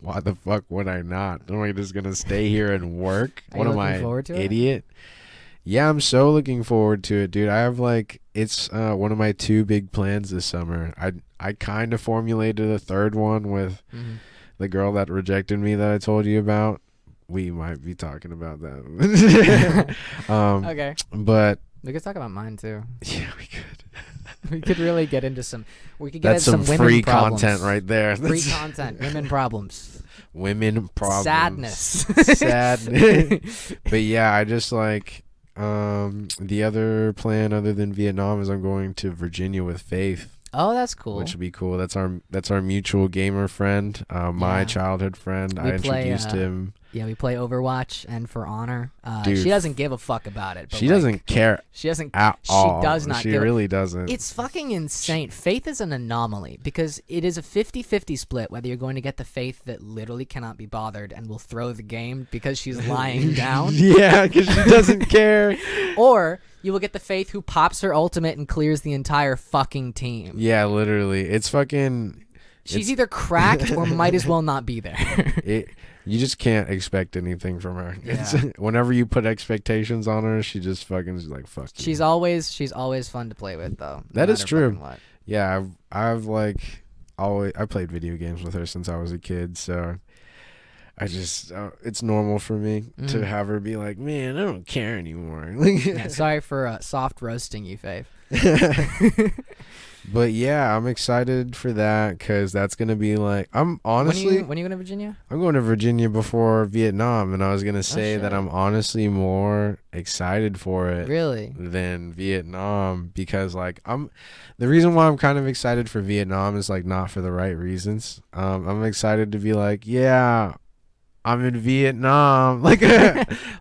Speaker 1: why the fuck would I not? Am I just gonna stay here and work?
Speaker 2: Are
Speaker 1: What
Speaker 2: you
Speaker 1: am
Speaker 2: looking
Speaker 1: I,
Speaker 2: forward to it?
Speaker 1: idiot? Yeah, I'm so looking forward to it, dude. I have like, it's one of my 2 big plans this summer. I kind of formulated a third one with
Speaker 2: Mhm.
Speaker 1: the girl that rejected me that I told you about. We might be talking about that.
Speaker 2: Okay.
Speaker 1: But
Speaker 2: We could talk about mine too.
Speaker 1: yeah, we could.
Speaker 2: We could really get into some. We could get
Speaker 1: That's
Speaker 2: into
Speaker 1: some
Speaker 2: women
Speaker 1: free
Speaker 2: problems.
Speaker 1: content right there.
Speaker 2: Free
Speaker 1: That's
Speaker 2: content. Women problems.
Speaker 1: women problems.
Speaker 2: Sadness.
Speaker 1: Sadness. But yeah, I just like the other plan other than Vietnam is I'm going to Virginia with Faith.
Speaker 2: Oh, that's cool.
Speaker 1: Which would be cool. That's our mutual gamer friend, my
Speaker 2: Yeah.
Speaker 1: childhood friend. I
Speaker 2: We play,
Speaker 1: introduced him.
Speaker 2: Yeah, we play Overwatch and For Honor.
Speaker 1: Dude,
Speaker 2: She doesn't give a fuck about it. But
Speaker 1: She
Speaker 2: like,
Speaker 1: doesn't care
Speaker 2: She doesn't.
Speaker 1: at all.
Speaker 2: She does not.
Speaker 1: She
Speaker 2: give a-
Speaker 1: really doesn't.
Speaker 2: It's fucking insane. Faith is an anomaly because it is a 50-50 split whether you're going to get the Faith that literally cannot be bothered and will throw the game because she's lying down,
Speaker 1: Yeah, because she doesn't care.
Speaker 2: or you will get the Faith who pops her ultimate and clears the entire fucking team.
Speaker 1: Yeah, literally. It's fucking.
Speaker 2: She's either cracked or might as well not be there.
Speaker 1: You just can't expect anything from her. It's,
Speaker 2: Yeah.
Speaker 1: whenever you put expectations on her, she just fucking is like, fuck you.
Speaker 2: She's always fun to play with though.
Speaker 1: That is true.
Speaker 2: fucking what.
Speaker 1: Yeah, I've like always I played video games with her since I was a kid, so I just it's normal for me to
Speaker 2: Mhm.
Speaker 1: have her be like, man, I don't care anymore.
Speaker 2: Yeah, sorry for soft roasting you, Faith.
Speaker 1: But yeah, I'm excited for that because that's gonna be like I'm honestly
Speaker 2: when are you going to Virginia?
Speaker 1: I'm going to Virginia before Vietnam, and I was gonna say that
Speaker 2: shit.
Speaker 1: I'm honestly more excited for it
Speaker 2: Really?
Speaker 1: than Vietnam because like the reason why I'm kind of excited for Vietnam is like not for the right reasons. I'm excited to be like, yeah, I'm in Vietnam, like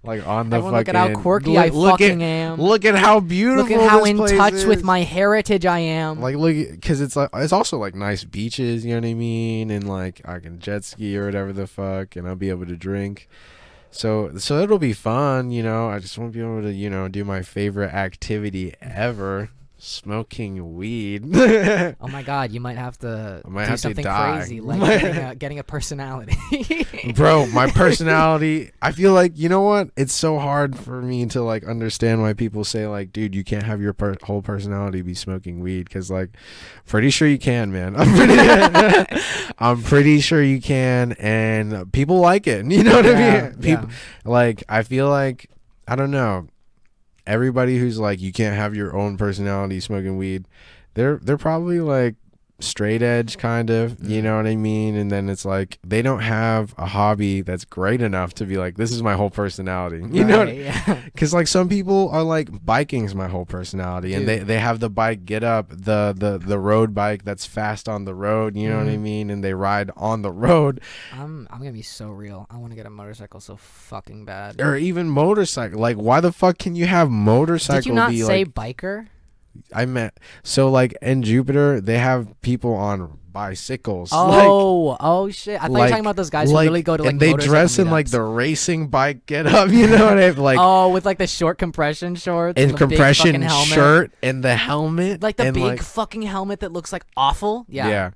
Speaker 1: like on the
Speaker 2: Everyone
Speaker 1: fucking.
Speaker 2: look at how quirky I fucking am.
Speaker 1: Look at how beautiful.
Speaker 2: Look at how
Speaker 1: this
Speaker 2: in
Speaker 1: place
Speaker 2: touch
Speaker 1: is.
Speaker 2: with my heritage I am.
Speaker 1: Like look, because it's like it's also like nice beaches, you know what I mean, and like I can jet ski or whatever the fuck, and I'll be able to drink. So it'll be fun, you know. I just won't be able to, do my favorite activity ever, smoking weed.
Speaker 2: Oh my god, you might have to
Speaker 1: I might
Speaker 2: do
Speaker 1: have to
Speaker 2: something
Speaker 1: die.
Speaker 2: crazy like getting a personality.
Speaker 1: Bro, my personality, I feel like, you know what? It's so hard for me to like understand why people say like, dude, you can't have your whole personality be smoking weed, because like, pretty sure you can, man. I'm pretty sure you can, and people like it. You know what I mean? People like, I feel like, I don't know. Everybody who's like, you can't have your own personality smoking weed, they're probably like straight edge kind of, you know what I mean? And then it's like they don't have a hobby that's great enough to be like, this is my whole personality. You know, because like some people are like, biking's my whole personality, and they have the bike get up, the road bike that's fast on the road, you know what I mean? And they ride on the road.
Speaker 2: I'm gonna be so real. I want to get a motorcycle so fucking bad.
Speaker 1: Or even motorcycle. Like, why the fuck can you have motorcycle?
Speaker 2: Did you not
Speaker 1: be
Speaker 2: say
Speaker 1: like,
Speaker 2: biker?
Speaker 1: I meant, so like in Jupiter they have people on bicycles.
Speaker 2: Oh shit! I thought you were talking about those guys who really go to like.
Speaker 1: And they dress in like the racing bike get up. You know what I mean? Like
Speaker 2: with like the short compression shorts
Speaker 1: and
Speaker 2: the
Speaker 1: compression
Speaker 2: big
Speaker 1: shirt and the helmet,
Speaker 2: like the
Speaker 1: and
Speaker 2: big
Speaker 1: like,
Speaker 2: fucking helmet that looks like awful.
Speaker 1: Yeah,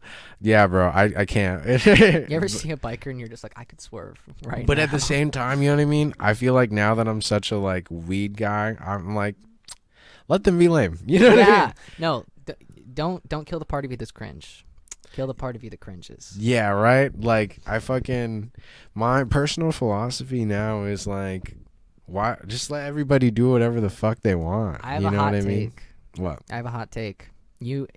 Speaker 1: bro. I can't.
Speaker 2: You ever see a biker and you're just like, I could swerve right
Speaker 1: But
Speaker 2: now.
Speaker 1: at the same time, you know what I mean? I feel like now that I'm such a like weed guy, I'm like, let them be lame. You know what I mean?
Speaker 2: No, don't kill the party with this cringe. Kill the part of you that cringes.
Speaker 1: Yeah, right? Like, my personal philosophy now is like, why just let everybody do whatever the fuck they want.
Speaker 2: I have
Speaker 1: you
Speaker 2: a
Speaker 1: know
Speaker 2: hot
Speaker 1: what I
Speaker 2: take.
Speaker 1: mean? What?
Speaker 2: I have a hot take. You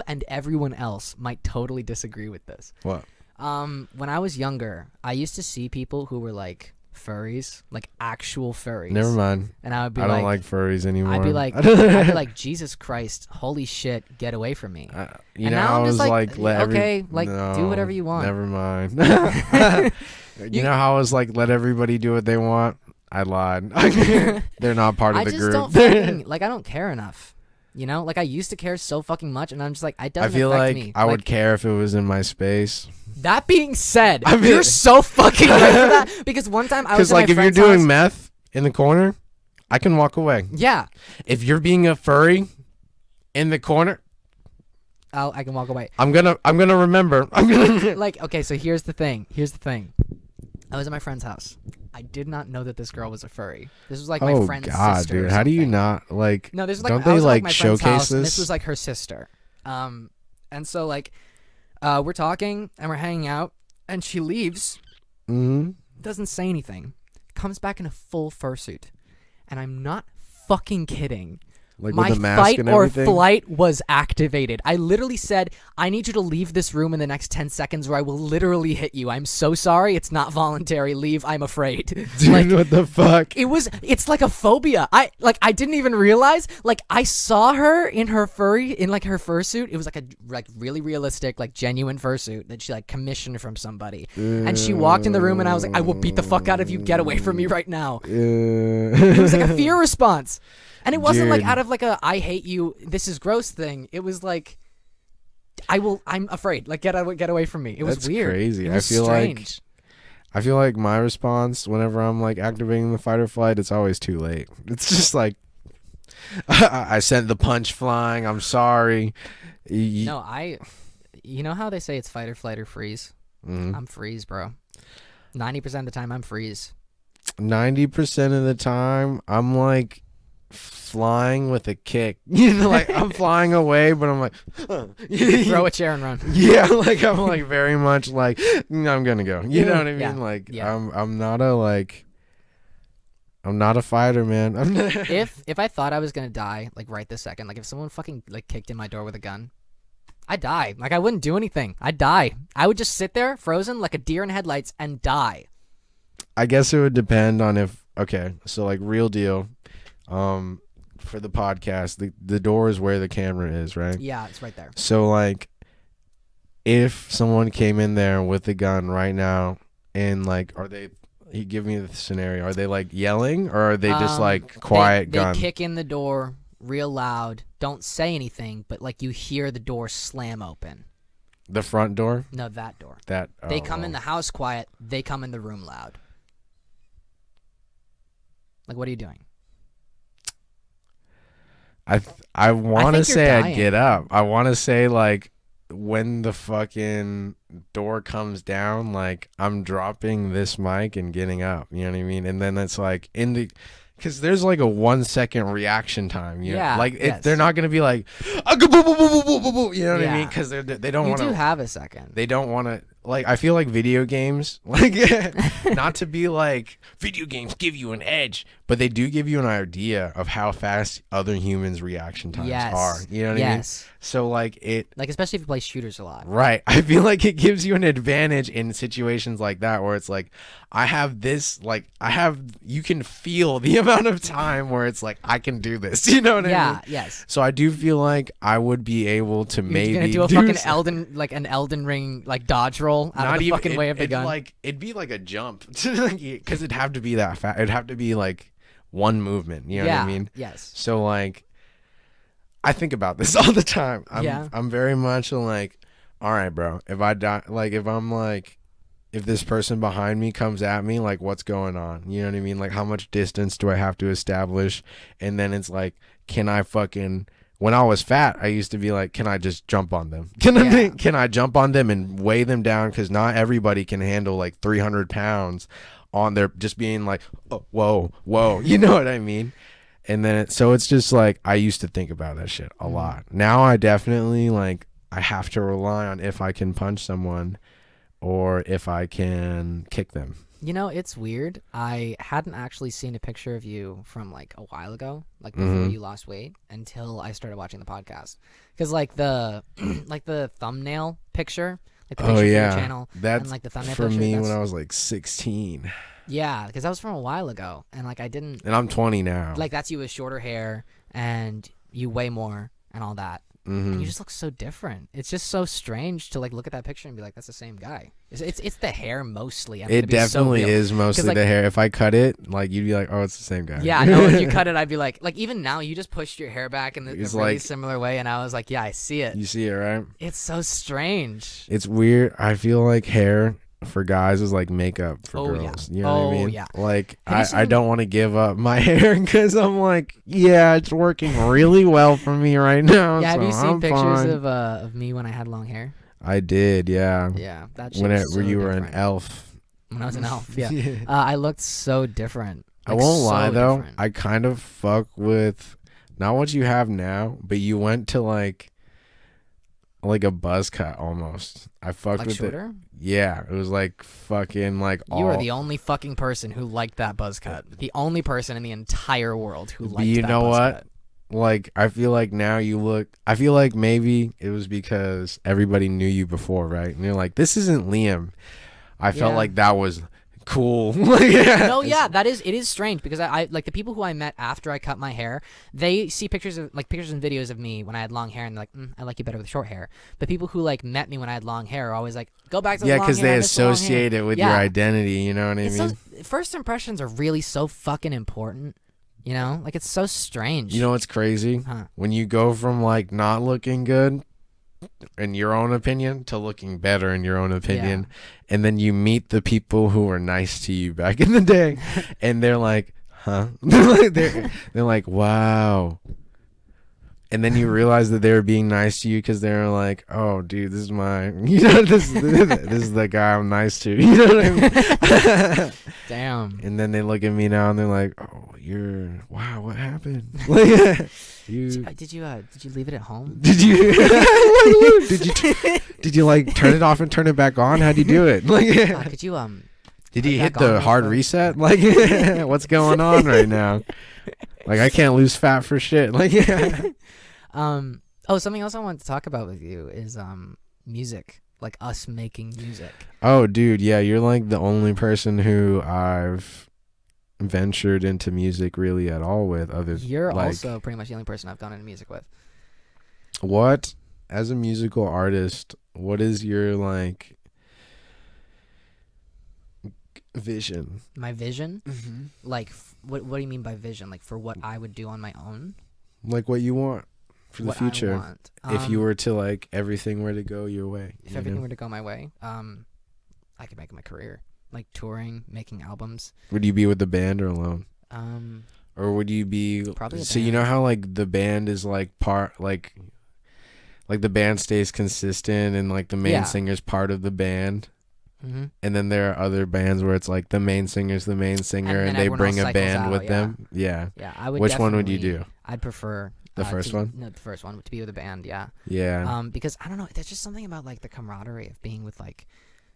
Speaker 2: and everyone else might totally disagree with this.
Speaker 1: What?
Speaker 2: When I was younger, I used to see people who were like furries, like actual furries.
Speaker 1: Never mind.
Speaker 2: And I would be
Speaker 1: I
Speaker 2: like,
Speaker 1: don't like furries anymore.
Speaker 2: I'd be like, Jesus Christ, holy shit, get away from me.
Speaker 1: You
Speaker 2: and
Speaker 1: know,
Speaker 2: now
Speaker 1: I
Speaker 2: I'm
Speaker 1: was
Speaker 2: just
Speaker 1: like,
Speaker 2: do whatever you want.
Speaker 1: Never mind. You know how I was like, let everybody do what they want? I lied. They're not part of the group.
Speaker 2: Don't fucking, like, I don't care enough. You know, like I used to care so fucking much, and I'm just like, it doesn't
Speaker 1: I feel
Speaker 2: affect
Speaker 1: like
Speaker 2: me.
Speaker 1: I would care if it was in my space.
Speaker 2: That being said, you're so fucking right for that. Because one time I was in
Speaker 1: like
Speaker 2: my
Speaker 1: if you're
Speaker 2: friend's
Speaker 1: doing
Speaker 2: house.
Speaker 1: meth in the corner, I can walk away.
Speaker 2: Yeah.
Speaker 1: If you're being a furry in the corner,
Speaker 2: I can walk away.
Speaker 1: I'm gonna remember.
Speaker 2: Like, okay, so here's the thing. I was at my friend's house. I did not know that this girl was a furry. This was like my friend's sister.
Speaker 1: Dude,
Speaker 2: or
Speaker 1: how do you
Speaker 2: something.
Speaker 1: not like?
Speaker 2: No, this was like
Speaker 1: don't
Speaker 2: I
Speaker 1: they
Speaker 2: was
Speaker 1: like
Speaker 2: my friend's
Speaker 1: showcase
Speaker 2: house, and
Speaker 1: this?
Speaker 2: this was like her sister. And so like, we're talking and we're hanging out, and she leaves. Doesn't say anything. Comes back in a full fursuit, and I'm not fucking kidding.
Speaker 1: Like
Speaker 2: my
Speaker 1: with the mask
Speaker 2: fight
Speaker 1: and
Speaker 2: or
Speaker 1: everything?
Speaker 2: flight was activated. I literally said, I need you to leave this room in the next 10 seconds or I will literally hit you. I'm so sorry. It's not voluntary. Leave. I'm afraid.
Speaker 1: Dude,
Speaker 2: like,
Speaker 1: what the fuck?
Speaker 2: It's like a phobia. I didn't even realize. Like, I saw her in her her fursuit. It was like a really realistic, like genuine fursuit that she like commissioned from somebody. And she walked in the room and I was like, I will beat the fuck out of you. Get away from me right now. It was like a fear response. And it wasn't like out of like a I hate you, this is gross thing. It was like I'm afraid. Like get away from me. It was weird.
Speaker 1: Crazy.
Speaker 2: It was strange.
Speaker 1: I feel like my response whenever I'm like activating the fight or flight, it's always too late. It's just like I sent the punch flying. I'm sorry.
Speaker 2: No, you know how they say it's fight or flight or freeze? I'm freeze, bro. 90% of the time I'm freeze.
Speaker 1: 90% of the time I'm like flying with a kick. You know, like I'm flying away, but I'm like
Speaker 2: throw a chair and run.
Speaker 1: Yeah, like I'm like very much like I'm gonna go. You know what I mean?
Speaker 2: Yeah.
Speaker 1: Like
Speaker 2: Yeah.
Speaker 1: I'm not a fighter, man.
Speaker 2: If I thought I was gonna die, like right this second, like if someone fucking like kicked in my door with a gun, I'd die. Like I wouldn't do anything. I'd die. I would just sit there frozen like a deer in headlights and die.
Speaker 1: I guess it would depend on if so like real deal. For the podcast, the door is where the camera is, right?
Speaker 2: Yeah, it's right there.
Speaker 1: So like if someone came in there with a gun right now and like you give me the scenario, are they like yelling or are they just like quiet gun?
Speaker 2: They kick in the door real loud, don't say anything, but like you hear the door slam open.
Speaker 1: The front door?
Speaker 2: No, that door.
Speaker 1: They
Speaker 2: come in the house quiet, they come in the room loud. Like, what are you doing?
Speaker 1: I want to say
Speaker 2: dying.
Speaker 1: I'd get up. I want to say like when the fucking door comes down, like I'm dropping this mic and getting up. You know what I mean? And then it's like because there's like a 1 second reaction time. You know? Like they're not gonna be like, you know what I mean? Because they don't want to.
Speaker 2: You do have a second.
Speaker 1: They don't want to. like I feel like video games, like not to be like video games give you an edge, but they do give you an idea of how fast other humans' reaction times are. You know what I mean?
Speaker 2: Yes.
Speaker 1: So like
Speaker 2: Like especially if you play shooters a lot.
Speaker 1: right. I feel like it gives you an advantage in situations like that where it's like you can feel the amount of time where it's like I can do this. You know what I mean?
Speaker 2: Yeah. Yes.
Speaker 1: So I do feel like I would be able to maybe
Speaker 2: You're gonna do a fucking an Elden Ring like dodge roll out of the fucking way of the gun.
Speaker 1: Like it'd be like a jump because it'd have to be that fast. It'd have to be like one movement. You know what I mean?
Speaker 2: Yes.
Speaker 1: So like, I think about this all the time. I'm very much like, all right, bro. If I die, like if this person behind me comes at me, like what's going on? You know what I mean? Like how much distance do I have to establish? And then it's like, can I fucking when I was fat, I used to be like, can I just jump on them? Can I jump on them and weigh them down? Because not everybody can handle like 300 pounds on their just being like, oh, whoa. You know what I mean? And then so it's just like I used to think about that shit a lot. Now I definitely like I have to rely on if I can punch someone or if I can kick them.
Speaker 2: You know, it's weird. I hadn't actually seen a picture of you from like a while ago, like before you lost weight, until I started watching the podcast. Because like the like the thumbnail picture, like the picture for your channel,
Speaker 1: that's
Speaker 2: and like the thumbnail
Speaker 1: for
Speaker 2: picture,
Speaker 1: me when I was like 16.
Speaker 2: Yeah, because that was from a while ago, and like I didn't.
Speaker 1: And I'm 20 now.
Speaker 2: Like that's you with shorter hair, and you weigh more, and all that. And you just look so different. It's just so strange to like look at that picture and be like, that's the same guy. It's the hair mostly.
Speaker 1: It definitely is mostly
Speaker 2: like,
Speaker 1: the hair. If I cut it, like you'd be like, oh, it's the same guy.
Speaker 2: Yeah, no. If you cut it, I'd be like even now you just pushed your hair back in a really
Speaker 1: like,
Speaker 2: similar way, and I was like, yeah, I see it.
Speaker 1: You see it, right?
Speaker 2: It's so strange.
Speaker 1: It's weird. I feel like hair for guys is like makeup for girls.
Speaker 2: Yeah.
Speaker 1: You know what I mean?
Speaker 2: Yeah.
Speaker 1: Like I don't want to give up my hair because I'm like, yeah, it's working really well for me right now.
Speaker 2: Yeah,
Speaker 1: so
Speaker 2: have you seen
Speaker 1: I'm
Speaker 2: pictures
Speaker 1: fine.
Speaker 2: of me when I had long hair?
Speaker 1: I did, yeah.
Speaker 2: Yeah, that shit was so
Speaker 1: where you were
Speaker 2: different.
Speaker 1: an elf.
Speaker 2: When I was an elf, yeah. I looked so different.
Speaker 1: I
Speaker 2: Like,
Speaker 1: won't
Speaker 2: so
Speaker 1: lie though,
Speaker 2: different.
Speaker 1: I kind of fuck with not what you have now, but you went to like a buzz cut almost. I fucked
Speaker 2: like
Speaker 1: with
Speaker 2: shorter?
Speaker 1: it. Yeah, it was like fucking like
Speaker 2: You are the only fucking person who liked that buzz cut. The only person in the entire world who liked
Speaker 1: you
Speaker 2: that
Speaker 1: know
Speaker 2: buzz
Speaker 1: what?
Speaker 2: cut.
Speaker 1: Like I feel like now you look. I feel like maybe it was because everybody knew you before, right? And you're like, this isn't Liam. I felt
Speaker 2: Yeah.
Speaker 1: like that was cool.
Speaker 2: No, yeah, it is strange because I like the people who I met after I cut my hair, they see pictures and videos of me when I had long hair and they're like, I like you better with short hair. But people who like met me when I had long hair are always like, go back to the long hair.
Speaker 1: because they
Speaker 2: I miss the long hair."
Speaker 1: associate it with your identity. You know what I mean?
Speaker 2: So, first impressions are really so fucking important. You know, like it's so strange.
Speaker 1: You know what's crazy?
Speaker 2: Huh.
Speaker 1: When you go from like not looking good in your own opinion to looking better in your own opinion, and then you meet the people who were nice to you back in the day, and they're like, huh? they're like, wow. And then you realize that they were being nice to you because they're like, oh, dude, this is my, this is the guy I'm nice to. You know what I mean?
Speaker 2: Damn.
Speaker 1: And then they look at me now and they're like, oh, wow, what happened?
Speaker 2: Did you leave it at home?
Speaker 1: Did you like turn it off and turn it back on? How'd you do it? Like,
Speaker 2: Could you
Speaker 1: did you hit
Speaker 2: back on
Speaker 1: the
Speaker 2: real
Speaker 1: hard
Speaker 2: quick?
Speaker 1: reset? Like, what's going on right now? Like, I can't lose fat for shit. Like,
Speaker 2: something else I wanted to talk about with you is music, like us making music.
Speaker 1: oh, dude, yeah, you're like the only person who I've ventured into music really at all with.
Speaker 2: You're
Speaker 1: like,
Speaker 2: also pretty much the only person I've gone into music with.
Speaker 1: what, as a musical artist, what is your like vision?
Speaker 2: My vision, like what do you mean by vision? Like for what I would do on my own?
Speaker 1: Like what you want for the
Speaker 2: What I
Speaker 1: future?
Speaker 2: want.
Speaker 1: If you were to like everything were to go your way,
Speaker 2: if everything were to go my way, I could make it my career, like touring, making albums.
Speaker 1: would you be with the band or alone? Or would you be
Speaker 2: Probably a
Speaker 1: so you
Speaker 2: band.
Speaker 1: know how like the band is like part like the band stays consistent and like the main
Speaker 2: Yeah.
Speaker 1: singer's part of the band,
Speaker 2: Mm-hmm.
Speaker 1: and then there are other bands where it's like the main singer's the main singer
Speaker 2: then
Speaker 1: and they
Speaker 2: everyone
Speaker 1: bring
Speaker 2: else
Speaker 1: a
Speaker 2: cycles
Speaker 1: band
Speaker 2: out,
Speaker 1: with
Speaker 2: yeah.
Speaker 1: them. Yeah.
Speaker 2: Yeah, I would.
Speaker 1: Which one would you
Speaker 2: definitely-
Speaker 1: do?
Speaker 2: I'd prefer
Speaker 1: The first one?
Speaker 2: No, the first one to be with a band. Yeah.
Speaker 1: Yeah.
Speaker 2: Because I don't know, there's just something about like the camaraderie of being with like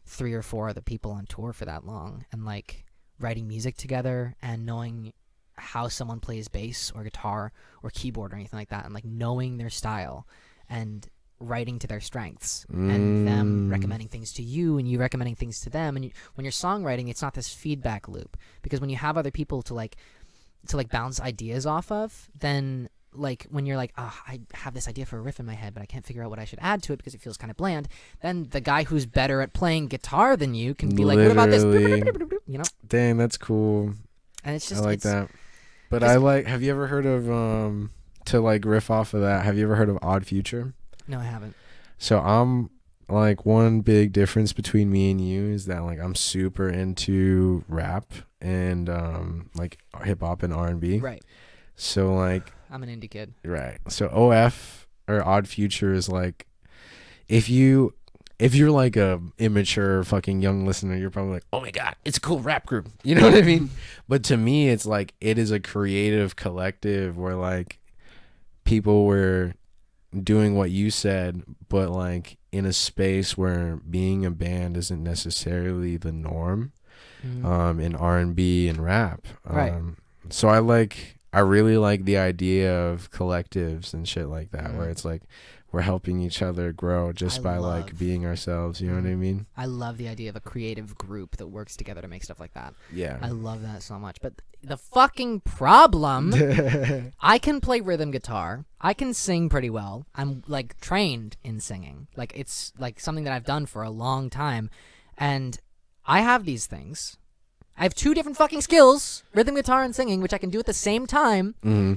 Speaker 2: 3 or 4 other people on tour for that long, and like writing music together and knowing how someone plays bass or guitar or keyboard or anything like that, and like knowing their style and writing to their strengths, and them recommending things to you and you recommending things to them. And when you're songwriting, it's not this feedback loop, because when you have other people to bounce ideas off of, then like when you're like, I have this idea for a riff in my head, but I can't figure out what I should add to it because it feels kind of bland, then the guy who's better at playing guitar than you can be like, what about this? You know?
Speaker 1: Dang, that's cool.
Speaker 2: And it's just,
Speaker 1: I like that. But have you ever heard of, to like riff off of that, have you ever heard of Odd Future?
Speaker 2: No, I haven't.
Speaker 1: So I'm like, one big difference between me and you is that like I'm super into rap and like hip hop and R&B.
Speaker 2: Right.
Speaker 1: So like
Speaker 2: I'm an indie kid.
Speaker 1: Right. So OF or Odd Future is like, if you're like a immature fucking young listener, you're probably like, oh my God, it's a cool rap group. You know what I mean? But to me, it's like, it is a creative collective where like people were doing what you said, but like in a space where being a band isn't necessarily the norm in R&B and rap.
Speaker 2: Right.
Speaker 1: So I really like the idea of collectives and shit like that, where it's like we're helping each other grow just by like being ourselves. You know what I mean?
Speaker 2: I love the idea of a creative group that works together to make stuff like that.
Speaker 1: Yeah.
Speaker 2: I love that so much. But the fucking problem, I can play rhythm guitar. I can sing pretty well. I'm like trained in singing. Like it's like something that I've done for a long time. And I have these things. I have 2 different fucking skills, rhythm guitar and singing, which I can do at the same time.
Speaker 1: Mm-hmm.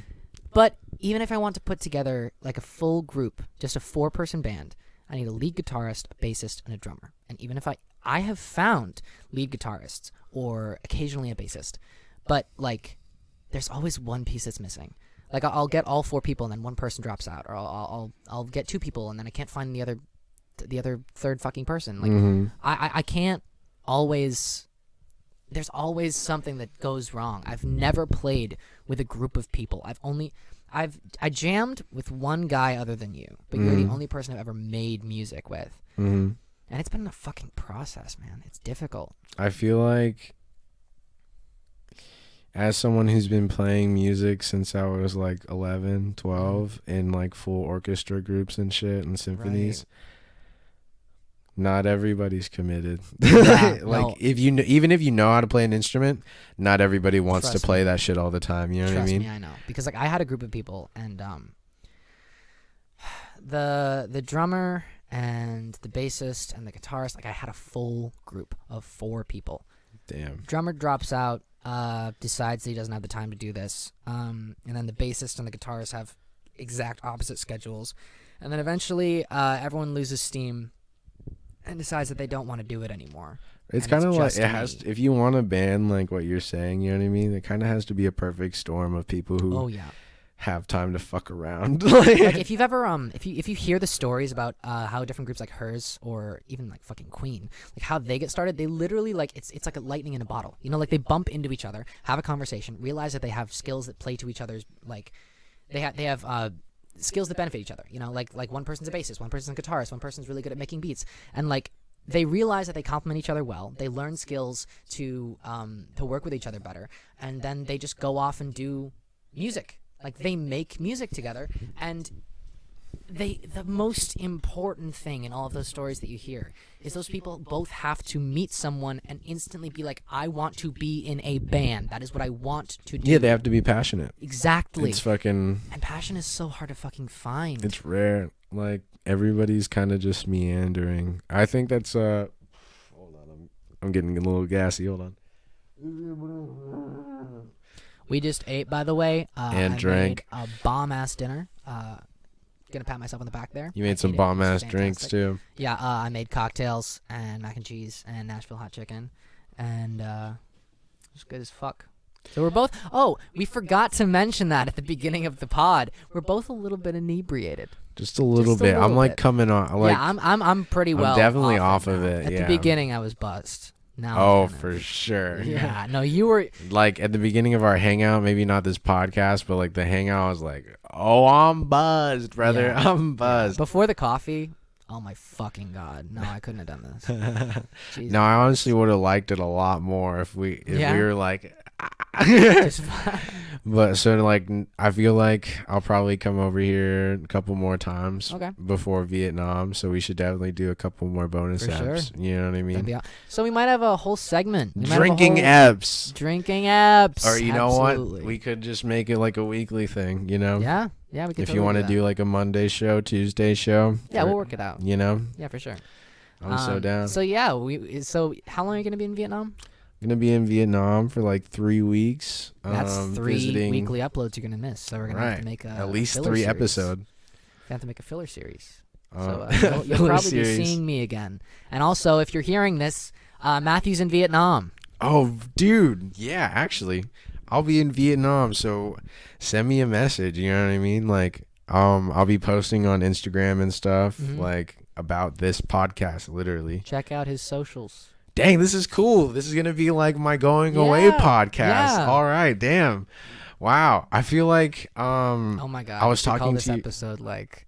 Speaker 2: But even if I want to put together like a full group, just a 4-person band, I need a lead guitarist, a bassist, and a drummer. And even if I have found lead guitarists or occasionally a bassist, but like there's always one piece that's missing. Like I'll get all 4 people and then one person drops out, or I'll get 2 people and then I can't find the other third fucking person. Like I can't always. There's always something that goes wrong. I've never played with a group of people. I jammed with one guy other than you, but you're the only person I've ever made music with. And it's been a fucking process, man. It's difficult.
Speaker 1: I feel like, as someone who's been playing music since I was like 11, 12 in like full orchestra groups and shit and symphonies, not everybody's committed.
Speaker 2: Yeah,
Speaker 1: like
Speaker 2: no.
Speaker 1: Even if you know how to play an instrument, not everybody wants to play that shit all the time. You know what I mean?
Speaker 2: Trust me, I know. Because like I had a group of people, and the drummer and the bassist and the guitarist, like I had a full group of 4 people.
Speaker 1: Damn.
Speaker 2: Drummer drops out, decides he doesn't have the time to do this, and then the bassist and the guitarist have exact opposite schedules, and then eventually everyone loses steam and decides that they don't want to do it anymore.
Speaker 1: It's kind of like, it has to, if you want a band like what you're saying, you know what I mean? It kind of has to be a perfect storm of people who have time to fuck around.
Speaker 2: Like if you've ever if you hear the stories about how different groups like hers or even like fucking Queen, like how they get started, they literally like it's like a lightning in a bottle. You know, like they bump into each other, have a conversation, realize that they have skills that play to each other's, like they have skills that benefit each other. You know, like one person's a bassist, one person's a guitarist, one person's really good at making beats, and like they realize that they complement each other well. They learn skills to work with each other better, and then they just go off and do music. Like they make music together, and the most important thing in all of those stories that you hear is those people both have to meet someone and instantly be like, I want to be in a band. That is what I want to do.
Speaker 1: Yeah, they have to be passionate.
Speaker 2: Exactly.
Speaker 1: It's fucking...
Speaker 2: And passion is so hard to fucking find.
Speaker 1: It's rare. Like, everybody's kind of just meandering. I think that's... Hold on, I'm getting a little gassy. Hold on.
Speaker 2: We just ate, by the way.
Speaker 1: And
Speaker 2: I
Speaker 1: drank.
Speaker 2: Made a bomb-ass dinner. Gonna pat myself on the back there.
Speaker 1: You made some bomb-ass drinks, too.
Speaker 2: Yeah, I made cocktails and mac and cheese and Nashville hot chicken. And it was good as fuck. So we're both... Oh, we forgot to mention that at the beginning of the pod. We're both a little bit inebriated.
Speaker 1: Just a little bit. I'm like coming on. Like,
Speaker 2: yeah, I'm pretty well.
Speaker 1: I'm definitely
Speaker 2: off
Speaker 1: of it.
Speaker 2: At
Speaker 1: yeah.
Speaker 2: the beginning, I was buzzed. Now
Speaker 1: oh, for sure.
Speaker 2: Yeah. No, you were
Speaker 1: like at the beginning of our hangout. Maybe not this podcast, but like the hangout. I was like, "Oh, I'm buzzed, brother.
Speaker 2: Yeah.
Speaker 1: I'm buzzed."
Speaker 2: Before the coffee, Oh my fucking god! No, I couldn't have done this. Jesus.
Speaker 1: No, I honestly would have liked it a lot more if we
Speaker 2: Yeah?
Speaker 1: were like.
Speaker 2: Just-
Speaker 1: But so like I feel like I'll probably come over here a couple more times
Speaker 2: Okay.
Speaker 1: before Vietnam, so we should definitely do a couple more bonus
Speaker 2: For sure.
Speaker 1: apps. You know what I
Speaker 2: That'd
Speaker 1: mean?
Speaker 2: be so we might have a whole segment. We might have a
Speaker 1: Drinking
Speaker 2: whole-
Speaker 1: apps.
Speaker 2: Drinking apps.
Speaker 1: Or you know
Speaker 2: Absolutely.
Speaker 1: what? We could just make it like a weekly thing, you know?
Speaker 2: Yeah. Yeah, we could.
Speaker 1: If you want to do like a Monday show, Tuesday show.
Speaker 2: Yeah,
Speaker 1: or-
Speaker 2: we'll work it out.
Speaker 1: You know?
Speaker 2: Yeah, for sure.
Speaker 1: I'm so down.
Speaker 2: So yeah, So how long are you gonna be in Vietnam?
Speaker 1: Gonna be in Vietnam for like 3 weeks.
Speaker 2: That's 3
Speaker 1: visiting
Speaker 2: weekly uploads you're gonna miss. So we're gonna have to make
Speaker 1: at least
Speaker 2: filler
Speaker 1: 3
Speaker 2: series.
Speaker 1: episodes.
Speaker 2: We have to make a filler series.
Speaker 1: Uh,
Speaker 2: So you'll
Speaker 1: filler
Speaker 2: probably
Speaker 1: series.
Speaker 2: be seeing me again. And also, if you're hearing this, Matthew's in Vietnam.
Speaker 1: Oh, dude. Yeah, actually, I'll be in Vietnam, so send me a message. You know what I mean? Like, I'll be posting on Instagram and stuff,
Speaker 2: Mhm.
Speaker 1: like about this podcast. Literally.
Speaker 2: Check out his socials.
Speaker 1: Dang, this is cool. This is gonna be like my going away
Speaker 2: Yeah,
Speaker 1: podcast.
Speaker 2: yeah.
Speaker 1: All right, damn. Wow. I feel like
Speaker 2: Oh my god!
Speaker 1: I was
Speaker 2: we should call
Speaker 1: talking
Speaker 2: this
Speaker 1: to you-
Speaker 2: episode like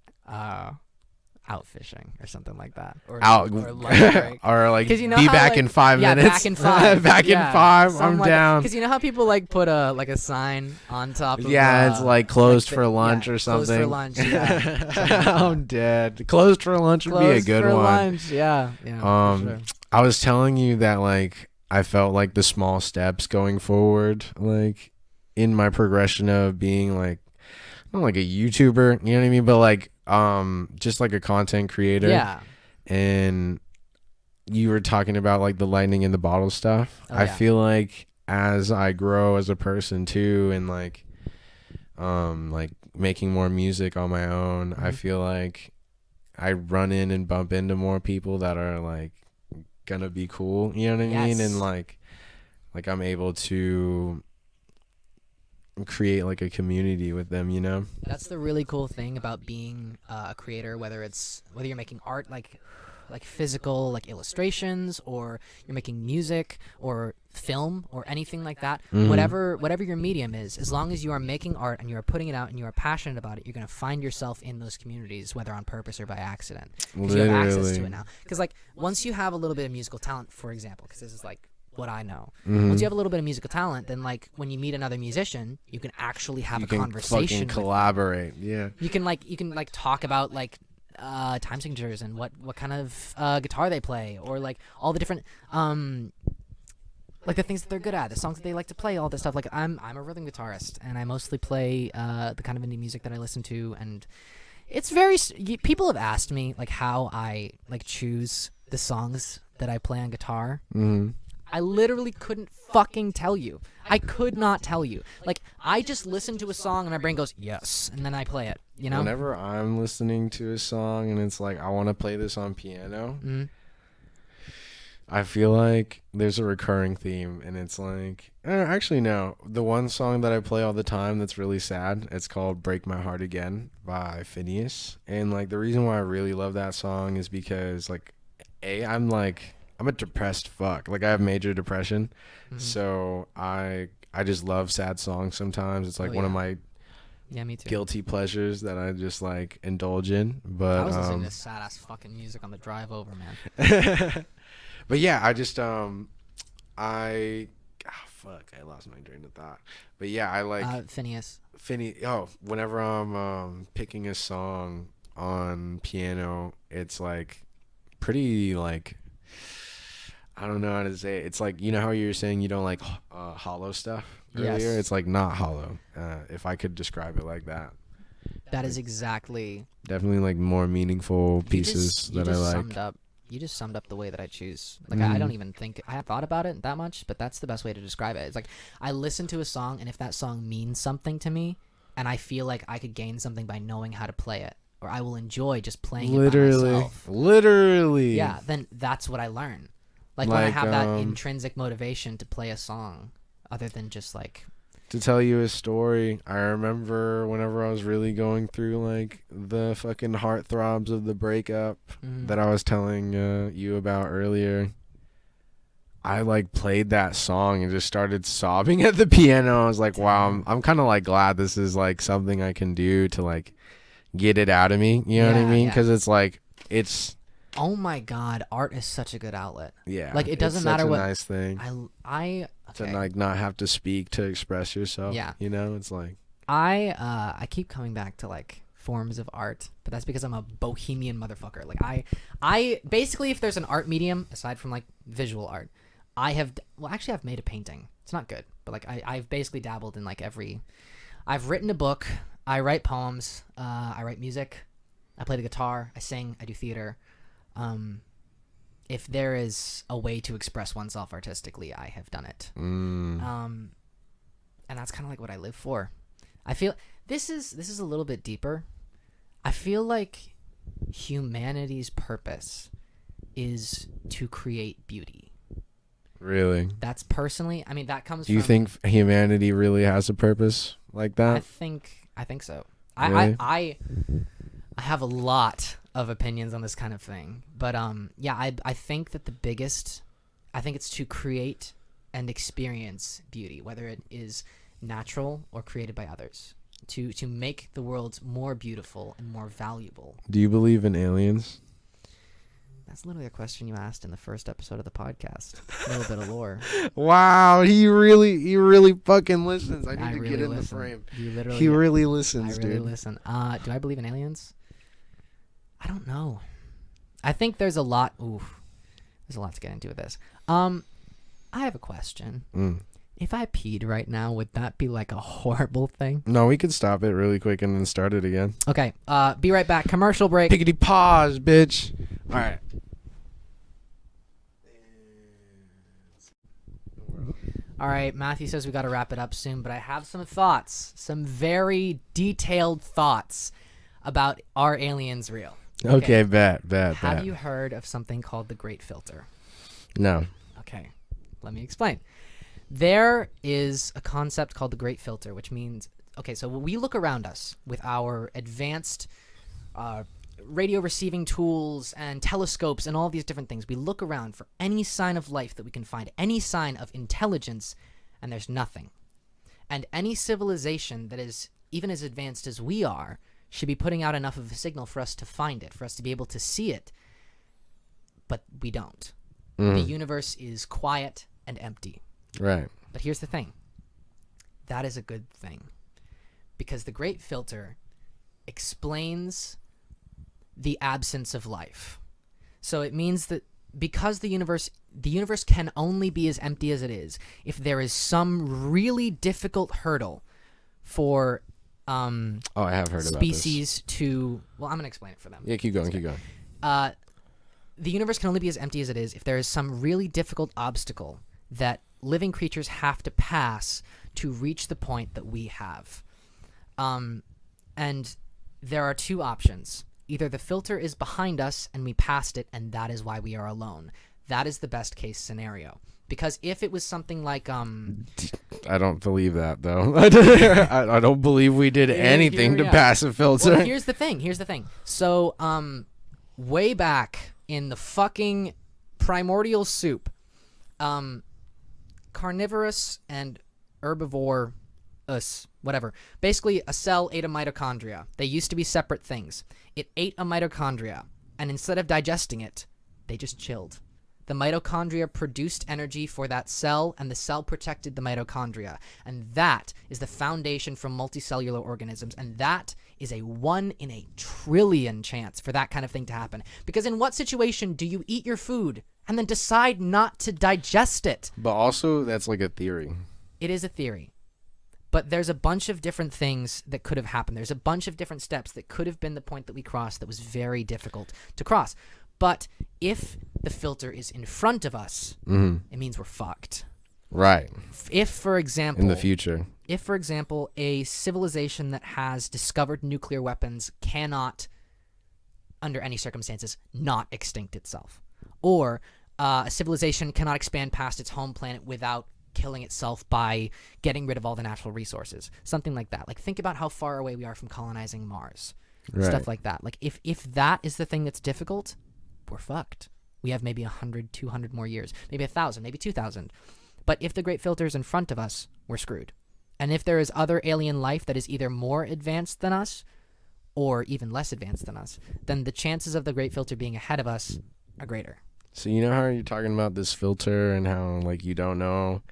Speaker 2: out fishing or something like that. Or
Speaker 1: out
Speaker 2: or lunch break.
Speaker 1: or like
Speaker 2: 'Cause you know
Speaker 1: be
Speaker 2: how,
Speaker 1: back
Speaker 2: like-
Speaker 1: in 5
Speaker 2: Yeah,
Speaker 1: minutes.
Speaker 2: back in 5.
Speaker 1: Back
Speaker 2: Yeah,
Speaker 1: in 5.
Speaker 2: something
Speaker 1: I'm
Speaker 2: like
Speaker 1: down.
Speaker 2: Because you know how people like put a sign on top of
Speaker 1: Yeah, it's like closed
Speaker 2: the-
Speaker 1: for lunch
Speaker 2: yeah,
Speaker 1: or something.
Speaker 2: Closed for lunch. Yeah.
Speaker 1: I'm dead. Closed for lunch would be a
Speaker 2: Closed
Speaker 1: good
Speaker 2: for
Speaker 1: one.
Speaker 2: lunch. Yeah. Yeah. for sure.
Speaker 1: I was telling you that like I felt like the small steps going forward, like in my progression of being like not like a YouTuber, you know what I mean, but like just like a content creator.
Speaker 2: Yeah.
Speaker 1: And you were talking about like the lightning in the bottle stuff.
Speaker 2: Oh,
Speaker 1: I
Speaker 2: yeah.
Speaker 1: feel like as I grow as a person too, and like making more music on my own, I
Speaker 2: Mhm.
Speaker 1: feel like I run in and bump into more people that are like gonna be cool, you know what I mean?
Speaker 2: Yes.
Speaker 1: And like I'm able to create like a community with them, you know?
Speaker 2: That's the really cool thing about being a creator, whether you're making art like physical like illustrations, or you're making music or film or anything like that.
Speaker 1: Mhm.
Speaker 2: Whatever your medium is, as long as you are making art and you are putting it out and you are passionate about it, you're going to find yourself in those communities, whether on purpose or by accident, because you have access to it now. Because like once you have a little bit of musical talent, for example, because this is like what I know.
Speaker 1: Mhm.
Speaker 2: Once you have a little bit of musical talent, then like when you meet another musician, you can actually have
Speaker 1: You
Speaker 2: a
Speaker 1: can
Speaker 2: conversation
Speaker 1: fucking
Speaker 2: with them.
Speaker 1: collaborate. Yeah.
Speaker 2: You can talk about like time signatures and what kind of guitar they play, or like all the different like the things that they're good at, the songs that they like to play, all this stuff. Like I'm a rhythm guitarist, and I mostly play the kind of indie music that I listen to, and it's very people have asked me like how I like choose the songs that I play on guitar.
Speaker 1: Mhm.
Speaker 2: I literally couldn't fucking tell you. I could not tell you. Like, I just listen to a song and my brain goes, yes, and then I play it, you know?
Speaker 1: Whenever I'm listening to a song and it's like I want to play this on piano,
Speaker 2: Mhm.
Speaker 1: I feel like there's a recurring theme, and it's like actually no, the one song that I play all the time that's really sad, it's called "Break My Heart Again" by Phineas. And like the reason why I really love that song is because like I'm a depressed fuck. Like I have major depression.
Speaker 2: Mhm.
Speaker 1: So I just love sad songs sometimes. It's like
Speaker 2: Oh,
Speaker 1: one of
Speaker 2: yeah.
Speaker 1: my
Speaker 2: Yeah, me too.
Speaker 1: guilty pleasures that I just like indulge in. But
Speaker 2: I was listening to sad ass fucking music on the drive over, man.
Speaker 1: but yeah, I just I lost my train of thought. But yeah, I like
Speaker 2: Phineas.
Speaker 1: whenever I'm picking a song on piano, it's like pretty like I don't know how to say it. It's like, you know how you were saying you don't like hollow stuff earlier?
Speaker 2: Yes.
Speaker 1: It's like not hollow. If I could describe it like that.
Speaker 2: That is exactly.
Speaker 1: Definitely like more meaningful pieces
Speaker 2: you
Speaker 1: that I like.
Speaker 2: You just summed up the way that I choose. Like
Speaker 1: Mhm.
Speaker 2: I don't even think I have thought about it that much, but that's the best way to describe it. It's like I listen to a song, and if that song means something to me, and I feel like I could gain something by knowing how to play it, or I will enjoy just playing it by myself.
Speaker 1: Literally.
Speaker 2: Yeah, then that's what I learn. Like when I
Speaker 1: Like,
Speaker 2: have that intrinsic motivation to play a song, other than just like.
Speaker 1: To tell you a story, I remember whenever I was really going through like the fucking heartthrobs of the breakup that I was telling you about earlier. I like played that song and just started sobbing at the piano. I was like, wow, I'm kind of like glad this is like something I can do to like get it out of me. You know what I
Speaker 2: Yeah,
Speaker 1: mean?
Speaker 2: yeah.
Speaker 1: Because it's like it's
Speaker 2: Oh my God, art is such a good outlet.
Speaker 1: yeah.
Speaker 2: Like, it doesn't
Speaker 1: it's
Speaker 2: matter
Speaker 1: such
Speaker 2: what-
Speaker 1: a nice thing
Speaker 2: I
Speaker 1: to
Speaker 2: okay.
Speaker 1: like not have to speak to express yourself.
Speaker 2: Yeah.
Speaker 1: You know, it's like
Speaker 2: I keep coming back to like forms of art, but that's because I'm a bohemian motherfucker. Like I basically, if there's an art medium aside from like visual art, I've made a painting. It's not good, but like I've basically dabbled in like I've written a book, I write poems, I write music, I play the guitar, I sing, I do theater. If there is a way to express oneself artistically, I have done it. And that's kind of like what I live for. I feel this is a little bit deeper. I feel like humanity's purpose is to create beauty.
Speaker 1: really.
Speaker 2: That's personally, I mean, that comes
Speaker 1: Do you
Speaker 2: from,
Speaker 1: think humanity really has a purpose like
Speaker 2: I
Speaker 1: that?
Speaker 2: think so.
Speaker 1: Really?
Speaker 2: I have a lot of opinions on this kind of thing, but yeah, I think that I think it's to create and experience beauty, whether it is natural or created by others, to make the world more beautiful and more valuable.
Speaker 1: Do you believe in aliens?
Speaker 2: That's literally a question you asked in the first episode of the podcast. A little bit of lore.
Speaker 1: Wow, he really fucking listens. I need to
Speaker 2: really
Speaker 1: get in the
Speaker 2: listen.
Speaker 1: frame.
Speaker 2: You literally,
Speaker 1: He really listens,
Speaker 2: I really
Speaker 1: dude.
Speaker 2: listen. Do I believe in aliens? I don't know. I think there's a lot. There's a lot to get into with this. I have a question. If I peed right now, would that be like a horrible thing?
Speaker 1: No, we could stop it really quick and then start it again.
Speaker 2: Okay. Be right back. Commercial break.
Speaker 1: Pickety pause, bitch. All right.
Speaker 2: All right. Matthew says we got to wrap it up soon, but I have some thoughts, some very detailed thoughts about are aliens real?
Speaker 1: Okay, bet.
Speaker 2: Have you heard of something called the Great Filter?
Speaker 1: No.
Speaker 2: Okay, let me explain. There is a concept called the Great Filter, which means, okay, so when we look around us with our advanced radio receiving tools and telescopes and all these different things, we look around for any sign of life that we can find, any sign of intelligence, and there's nothing. And any civilization that is even as advanced as we are should be putting out enough of a signal for us to find it, for us to be able to see it, but we don't. The universe is quiet and empty.
Speaker 1: Right.
Speaker 2: But here's the thing. That is a good thing. Because the Great Filter explains the absence of life. So it means that because the universe can only be as empty as it is if there is some really difficult hurdle for
Speaker 1: Oh, I have heard about this.
Speaker 2: species to... Well, I'm going to explain it for them.
Speaker 1: Yeah, keep going.
Speaker 2: The universe can only be as empty as it is if there is some really difficult obstacle that living creatures have to pass to reach the point that we have. And there are two options. Either the filter is behind us and we passed it, and that is why we are alone. That is the best case scenario. Because if it was something like...
Speaker 1: I don't believe that, though. I don't believe we did anything to pass a filter.
Speaker 2: Well, here's the thing. So, way back in the fucking primordial soup, carnivorous and herbivore, whatever. Basically, a cell ate a mitochondria. They used to be separate things. It ate a mitochondria, and instead of digesting it, they just chilled. The mitochondria produced energy for that cell, and the cell protected the mitochondria. And that is the foundation for multicellular organisms, and that is a 1 in a trillion chance for that kind of thing to happen. Because in what situation do you eat your food and then decide not to digest it?
Speaker 1: But also, that's like a theory.
Speaker 2: It is a theory. But there's a bunch of different things that could have happened. There's a bunch of different steps that could have been the point that we crossed that was very difficult to cross. But if the filter is in front of us, it means we're fucked.
Speaker 1: Right.
Speaker 2: If, for example...
Speaker 1: In the future.
Speaker 2: If, for example, a civilization that has discovered nuclear weapons cannot, under any circumstances, not extinct itself. Or a civilization cannot expand past its home planet without killing itself by getting rid of all the natural resources. Something like that. Like, think about how far away we are from colonizing Mars.
Speaker 1: Right.
Speaker 2: Stuff like that. Like, if that is the thing that's difficult, we're fucked. We have maybe 100, 200 more years. Maybe 1,000, maybe 2,000. But if the Great Filter is in front of us, we're screwed. And if there is other alien life that is either more advanced than us or even less advanced than us, then the chances of the Great Filter being ahead of us are greater.
Speaker 1: So you know how you're talking about this filter and how like you don't know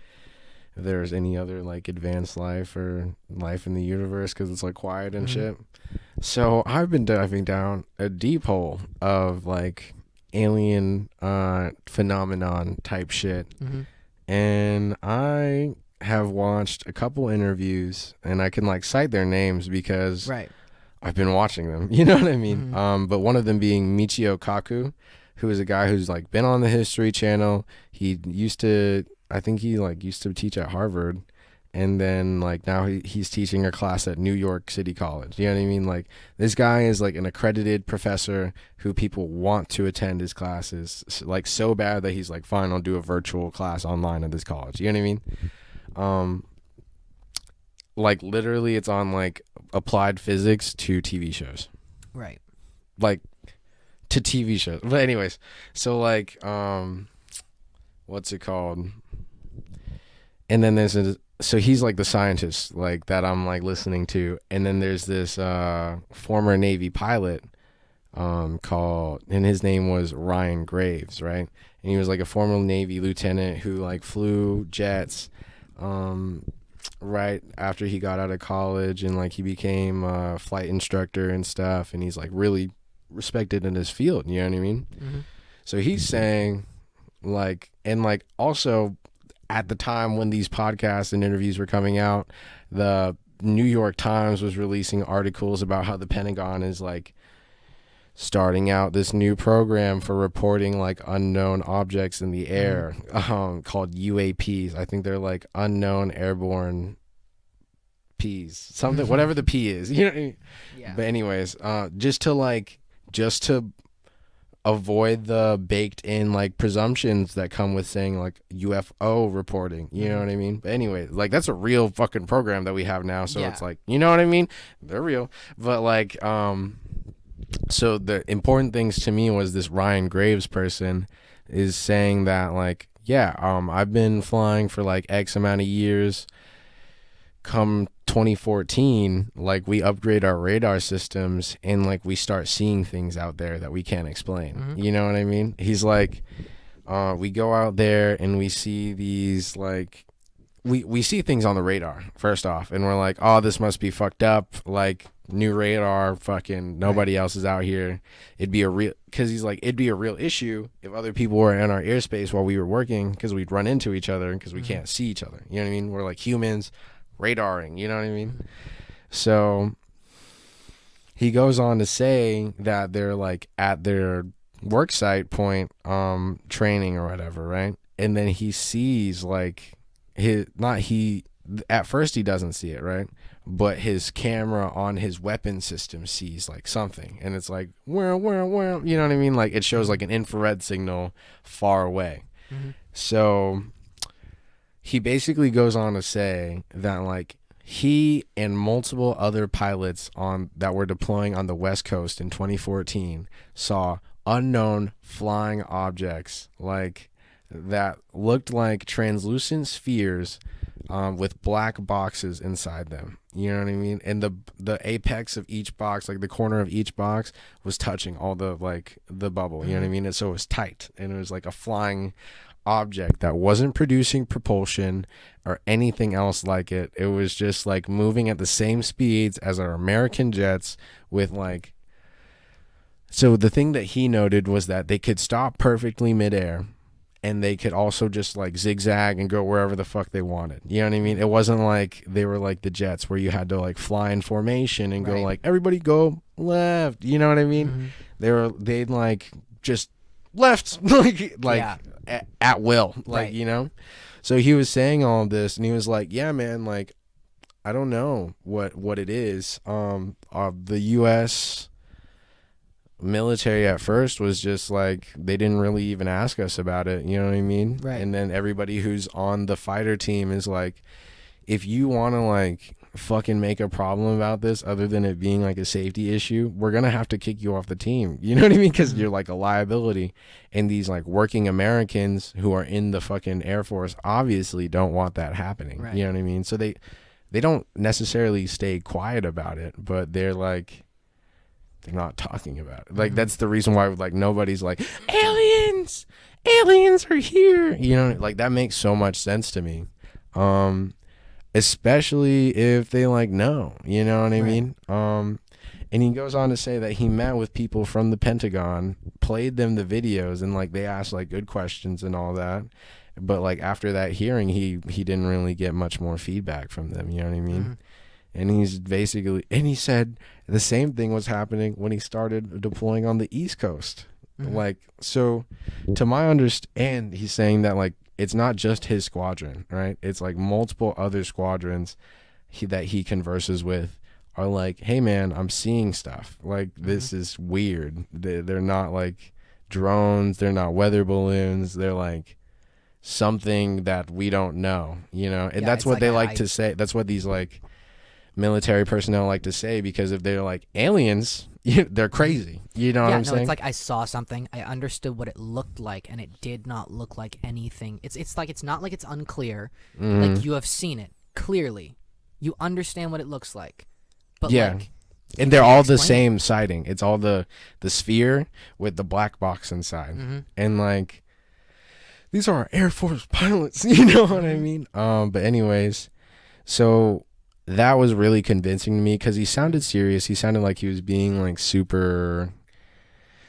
Speaker 1: if there's any other like advanced life or life in the universe because it's like quiet and shit. So I've been diving down a deep hole of like alien phenomenon type shit, and I have watched a couple interviews, and I can like cite their names because I've been watching them. You know what I mean? But one of them being Michio Kaku, who is a guy who's like been on the History Channel. He used to, I think he like used to teach at Harvard, and then like now he's teaching a class at New York City College. You know what I mean? Like this guy is like an accredited professor who people want to attend his classes like so bad that he's like, fine, I'll do a virtual class online at this college. You know what I mean? Like literally it's on like applied physics to TV shows. Right. Like to TV shows. But anyways, so like what's it called? And then so he's like the scientist like that I'm like listening to, and then there's this former Navy pilot called, and his name was Ryan Graves, right? And he was like a former Navy lieutenant who like flew jets right after he got out of college, and like he became a flight instructor and stuff, and he's like really respected in his field, you know what I mean? So he's saying like, and like also at the time when these podcasts and interviews were coming out, the New York Times was releasing articles about how the Pentagon is like starting out this new program for reporting like unknown objects in the air, called UAPs. I think they're like unknown airborne Ps, something, whatever the P is, you know what I mean? Yeah. But anyways, just to avoid the baked in like presumptions that come with saying like UFO reporting, you know what I mean? But anyway, like that's a real fucking program that we have now, so it's like, you know what I mean? They're real. But like so the important things to me was this Ryan Graves person is saying that like, yeah, I've been flying for like X amount of years. Come 2014, like we upgrade our radar systems and like we start seeing things out there that we can't explain. You know what I mean? He's like, we go out there and we see these like, we see things on the radar first off, and we're like, oh, this must be fucked up. Like new radar, fucking nobody else is out here. It'd be a real, because he's like, it'd be a real issue if other people were in our airspace while we were working, because we'd run into each other because we can't see each other. You know what I mean? We're like humans radaring, you know what I mean? So he goes on to say that they're like at their work site point training or whatever, right? And then he sees like at first he doesn't see it, right? But his camera on his weapon system sees like something, and it's like where, you know what I mean? Like it shows like an infrared signal far away. So he basically goes on to say that like he and multiple other pilots that were deploying on the West Coast in 2014 saw unknown flying objects like that looked like translucent spheres with black boxes inside them. You know what I mean? And the apex of each box, like the corner of each box, was touching all the like the bubble. You know what I mean? And so it was tight, and it was like a flying object that wasn't producing propulsion or anything else like it. It was just like moving at the same speeds as our American jets with like. So the thing that he noted was that they could stop perfectly midair, and they could also just like zigzag and go wherever the fuck they wanted. You know what I mean? It wasn't like they were like the jets where you had to like fly in formation and go like, everybody go left. You know what I mean? They'd like just left at will, like, you know? So he was saying all of this, and he was like, yeah, man, like, I don't know what it is. The U.S. military at first was just like, they didn't really even ask us about it, you know what I mean? Right. And then everybody who's on the fighter team is like, if you want to like fucking make a problem about this other than it being like a safety issue, we're gonna have to kick you off the team, you know what I mean? Because you're like a liability, and these like working Americans who are in the fucking Air Force obviously don't want that happening, you know what I mean? So they don't necessarily stay quiet about it, but they're like, they're not talking about it. Like,
Speaker 2: Mhm.
Speaker 1: that's the reason why, like, nobody's like, aliens are here, you know, like, that makes so much sense to me. Especially if they, like, know, you know what I
Speaker 2: Right.
Speaker 1: mean? And he goes on to say that he met with people from the Pentagon, played them the videos, and, like, they asked, like, good questions and all that. But, like, after that hearing, he didn't really get much more feedback from them, you know what I mean?
Speaker 2: Mhm.
Speaker 1: And he's basically, and he said the same thing was happening when he started deploying on the East Coast.
Speaker 2: Mhm.
Speaker 1: Like, so to my understand, he's saying that, like, it's not just his squadron, right? It's like multiple other squadrons that he converses with are like, hey man, I'm seeing stuff. Like, this is weird. They're not like drones. They're not weather balloons. They're like something that we don't know, you know? And
Speaker 2: Yeah,
Speaker 1: that's
Speaker 2: it's
Speaker 1: what
Speaker 2: like
Speaker 1: they like to say. That's what these like military personnel like to say, because if they're like aliens, they're crazy. You know what
Speaker 2: Yeah,
Speaker 1: I'm
Speaker 2: no,
Speaker 1: saying?
Speaker 2: it's like I saw something, I understood what it looked like, and it did not look like anything. It's like it's not like it's unclear.
Speaker 1: Mhm.
Speaker 2: Like, you have seen it clearly, you understand what it looks like, but
Speaker 1: Yeah.
Speaker 2: like,
Speaker 1: And they're all the
Speaker 2: explain it.
Speaker 1: same sighting. It's all the sphere with the black box inside.
Speaker 2: Mhm.
Speaker 1: And like, these are our Air Force pilots, you know what I
Speaker 2: Mhm.
Speaker 1: mean? But anyways, so that was really convincing to me because he sounded serious. He sounded like he was being like super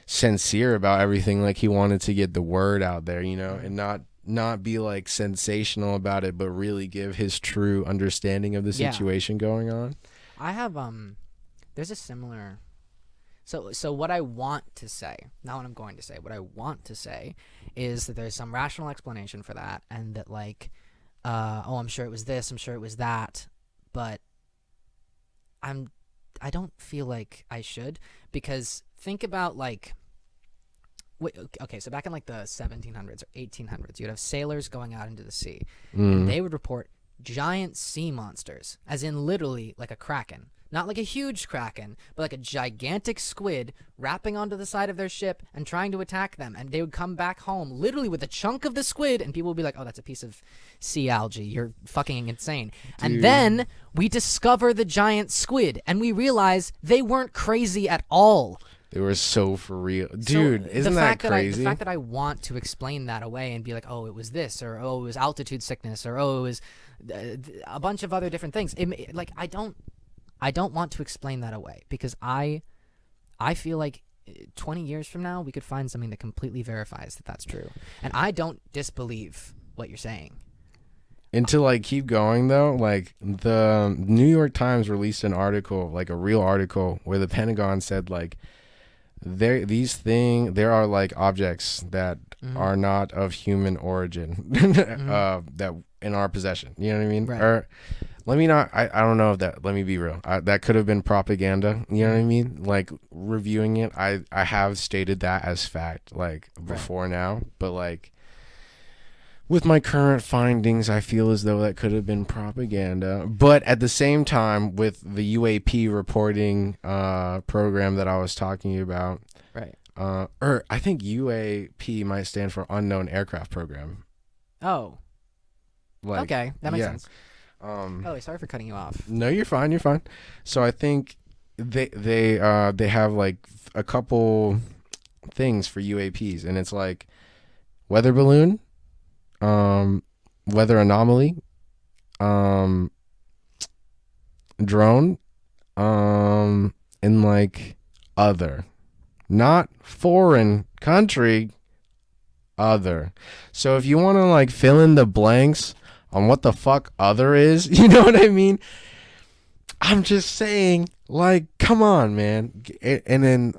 Speaker 1: sincere about everything. Like, he wanted to get the word out there, you know, and not be like sensational about it, but really give his true understanding of the
Speaker 2: Yeah.
Speaker 1: situation going on.
Speaker 2: I have there's a similar. So what I want to say, not what I'm going to say, what I want to say is that there's some rational explanation for that, and that like, I'm sure it was this, I'm sure it was that, but I don't feel like I should, because think about like, okay, so back in like the 1700s or 1800s, you'd have sailors going out into the sea, and they would report giant sea monsters, as in literally like a kraken. Not like a huge kraken, but like a gigantic squid wrapping onto the side of their ship and trying to attack them. And they would come back home literally with a chunk of the squid, and people would be like, oh, that's a piece of sea algae. You're fucking insane.
Speaker 1: Dude.
Speaker 2: And then we discover the giant squid, and we realize they weren't crazy at all.
Speaker 1: They were so for real. Dude,
Speaker 2: So
Speaker 1: isn't that crazy?
Speaker 2: The fact that I want to explain that away and be like, oh, it was this, or oh, it was altitude sickness, or oh, it was a bunch of other different things. Like, I don't want to explain that away, because I feel like 20 years from now we could find something that completely verifies that that's true. And I don't disbelieve what you're saying.
Speaker 1: And to like keep going though, like the New York Times released an article, like a real article, where the Pentagon said like there are like objects that are not of human origin that in our possession. You know what I mean?
Speaker 2: Right.
Speaker 1: Or let me not. I don't know if that. Let me be real. That could have been propaganda. You know what I mean? Like, reviewing it, I have stated that as fact, like, before now. But like, with my current findings, I feel as though that could have been propaganda. But at the same time, with the UAP reporting program that I was talking about,
Speaker 2: Right.
Speaker 1: or I think UAP might stand for Unknown Aircraft Program.
Speaker 2: Oh.
Speaker 1: Like,
Speaker 2: Okay, that makes
Speaker 1: yeah.
Speaker 2: sense. Sorry for cutting you off.
Speaker 1: No, you're fine. You're fine. So I think they have like a couple things for UAPs, and it's like weather balloon, weather anomaly, drone, and like other, not foreign country, other. So if you want to like fill in the blanks on what the fuck other is, you know what I mean? I'm just saying, like, come on, man. And then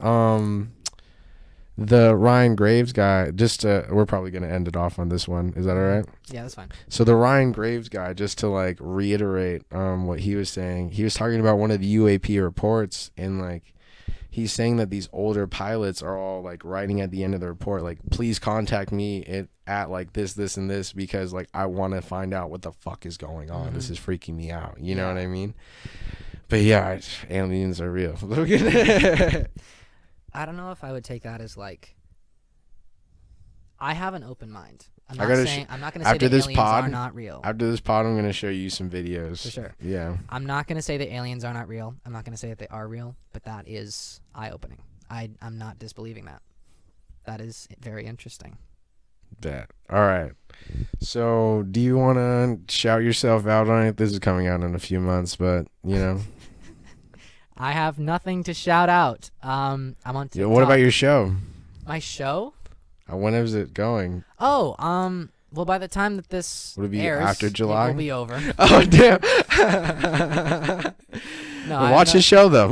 Speaker 1: the Ryan Graves guy, we're probably going to end it off on this one. Is that all right?
Speaker 2: Yeah, that's fine.
Speaker 1: So the Ryan Graves guy, just to like reiterate what he was saying, he was talking about one of the UAP reports, and like he's saying that these older pilots are all like writing at the end of the report, like, please contact me at like this, and this, because like I want to find out what the fuck is going on. This is freaking me out. You know what I mean? But yeah, aliens are real.
Speaker 2: I don't know if I would take that as like, I have an open mind. I'm
Speaker 1: I
Speaker 2: not
Speaker 1: gotta
Speaker 2: saying I'm not gonna say
Speaker 1: after
Speaker 2: the
Speaker 1: this
Speaker 2: aliens are
Speaker 1: pod-
Speaker 2: not real.
Speaker 1: After this pod, I'm gonna show you some videos.
Speaker 2: For sure.
Speaker 1: Yeah.
Speaker 2: I'm not gonna say the aliens are not real. I'm not gonna say that they are real, but that is eye-opening. I'm not disbelieving that. That is very interesting.
Speaker 1: That. All right. So, do you want to shout yourself out on it? This is coming out in a few months, but you know.
Speaker 2: I have nothing to shout out. I'm on TikTok.
Speaker 1: Yeah, what about your show?
Speaker 2: My show?
Speaker 1: When is it going?
Speaker 2: Oh, well, by the time that this
Speaker 1: Would it be
Speaker 2: airs,
Speaker 1: after July?
Speaker 2: it will be over.
Speaker 1: Oh damn!
Speaker 2: No,
Speaker 1: Well, watch his show though.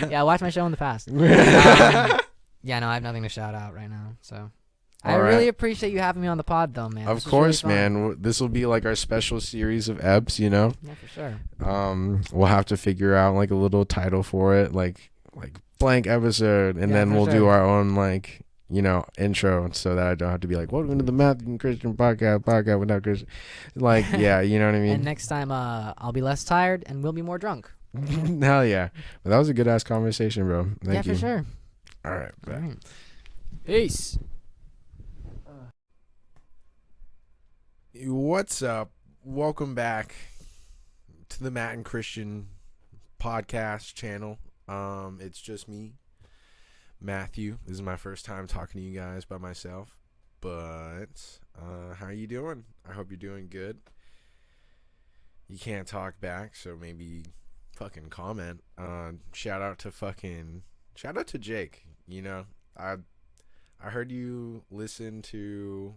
Speaker 2: Yeah, watch my show in the past. Yeah, no, I have nothing to shout out right now. So, I
Speaker 1: All right.
Speaker 2: really appreciate you having me on the pod, though, man.
Speaker 1: Of
Speaker 2: This was really
Speaker 1: course,
Speaker 2: fun.
Speaker 1: man. This will be like our special series of eps. You know.
Speaker 2: Yeah, for sure.
Speaker 1: We'll have to figure out like a little title for it, like blank episode, and
Speaker 2: Yeah,
Speaker 1: then
Speaker 2: for
Speaker 1: we'll do
Speaker 2: sure.
Speaker 1: our own like intro, so that I don't have to be like, welcome to the Math and Christian podcast without Christian. Like, yeah, you know what I
Speaker 2: And
Speaker 1: mean?
Speaker 2: next time, I'll be less tired and we'll be more drunk.
Speaker 1: Hell yeah. But that was a good ass conversation, bro. Thank you.
Speaker 2: For sure.
Speaker 1: All right.
Speaker 2: All
Speaker 1: Bet.
Speaker 2: right. Peace.
Speaker 1: What's up? Welcome back to the Matt and Christian podcast channel. It's just me, Matthew. This is my first time talking to you guys by myself. But how are you doing? I hope you're doing good. You can't talk back, so maybe fucking comment. Shout out to Jake. You know, I heard you listen to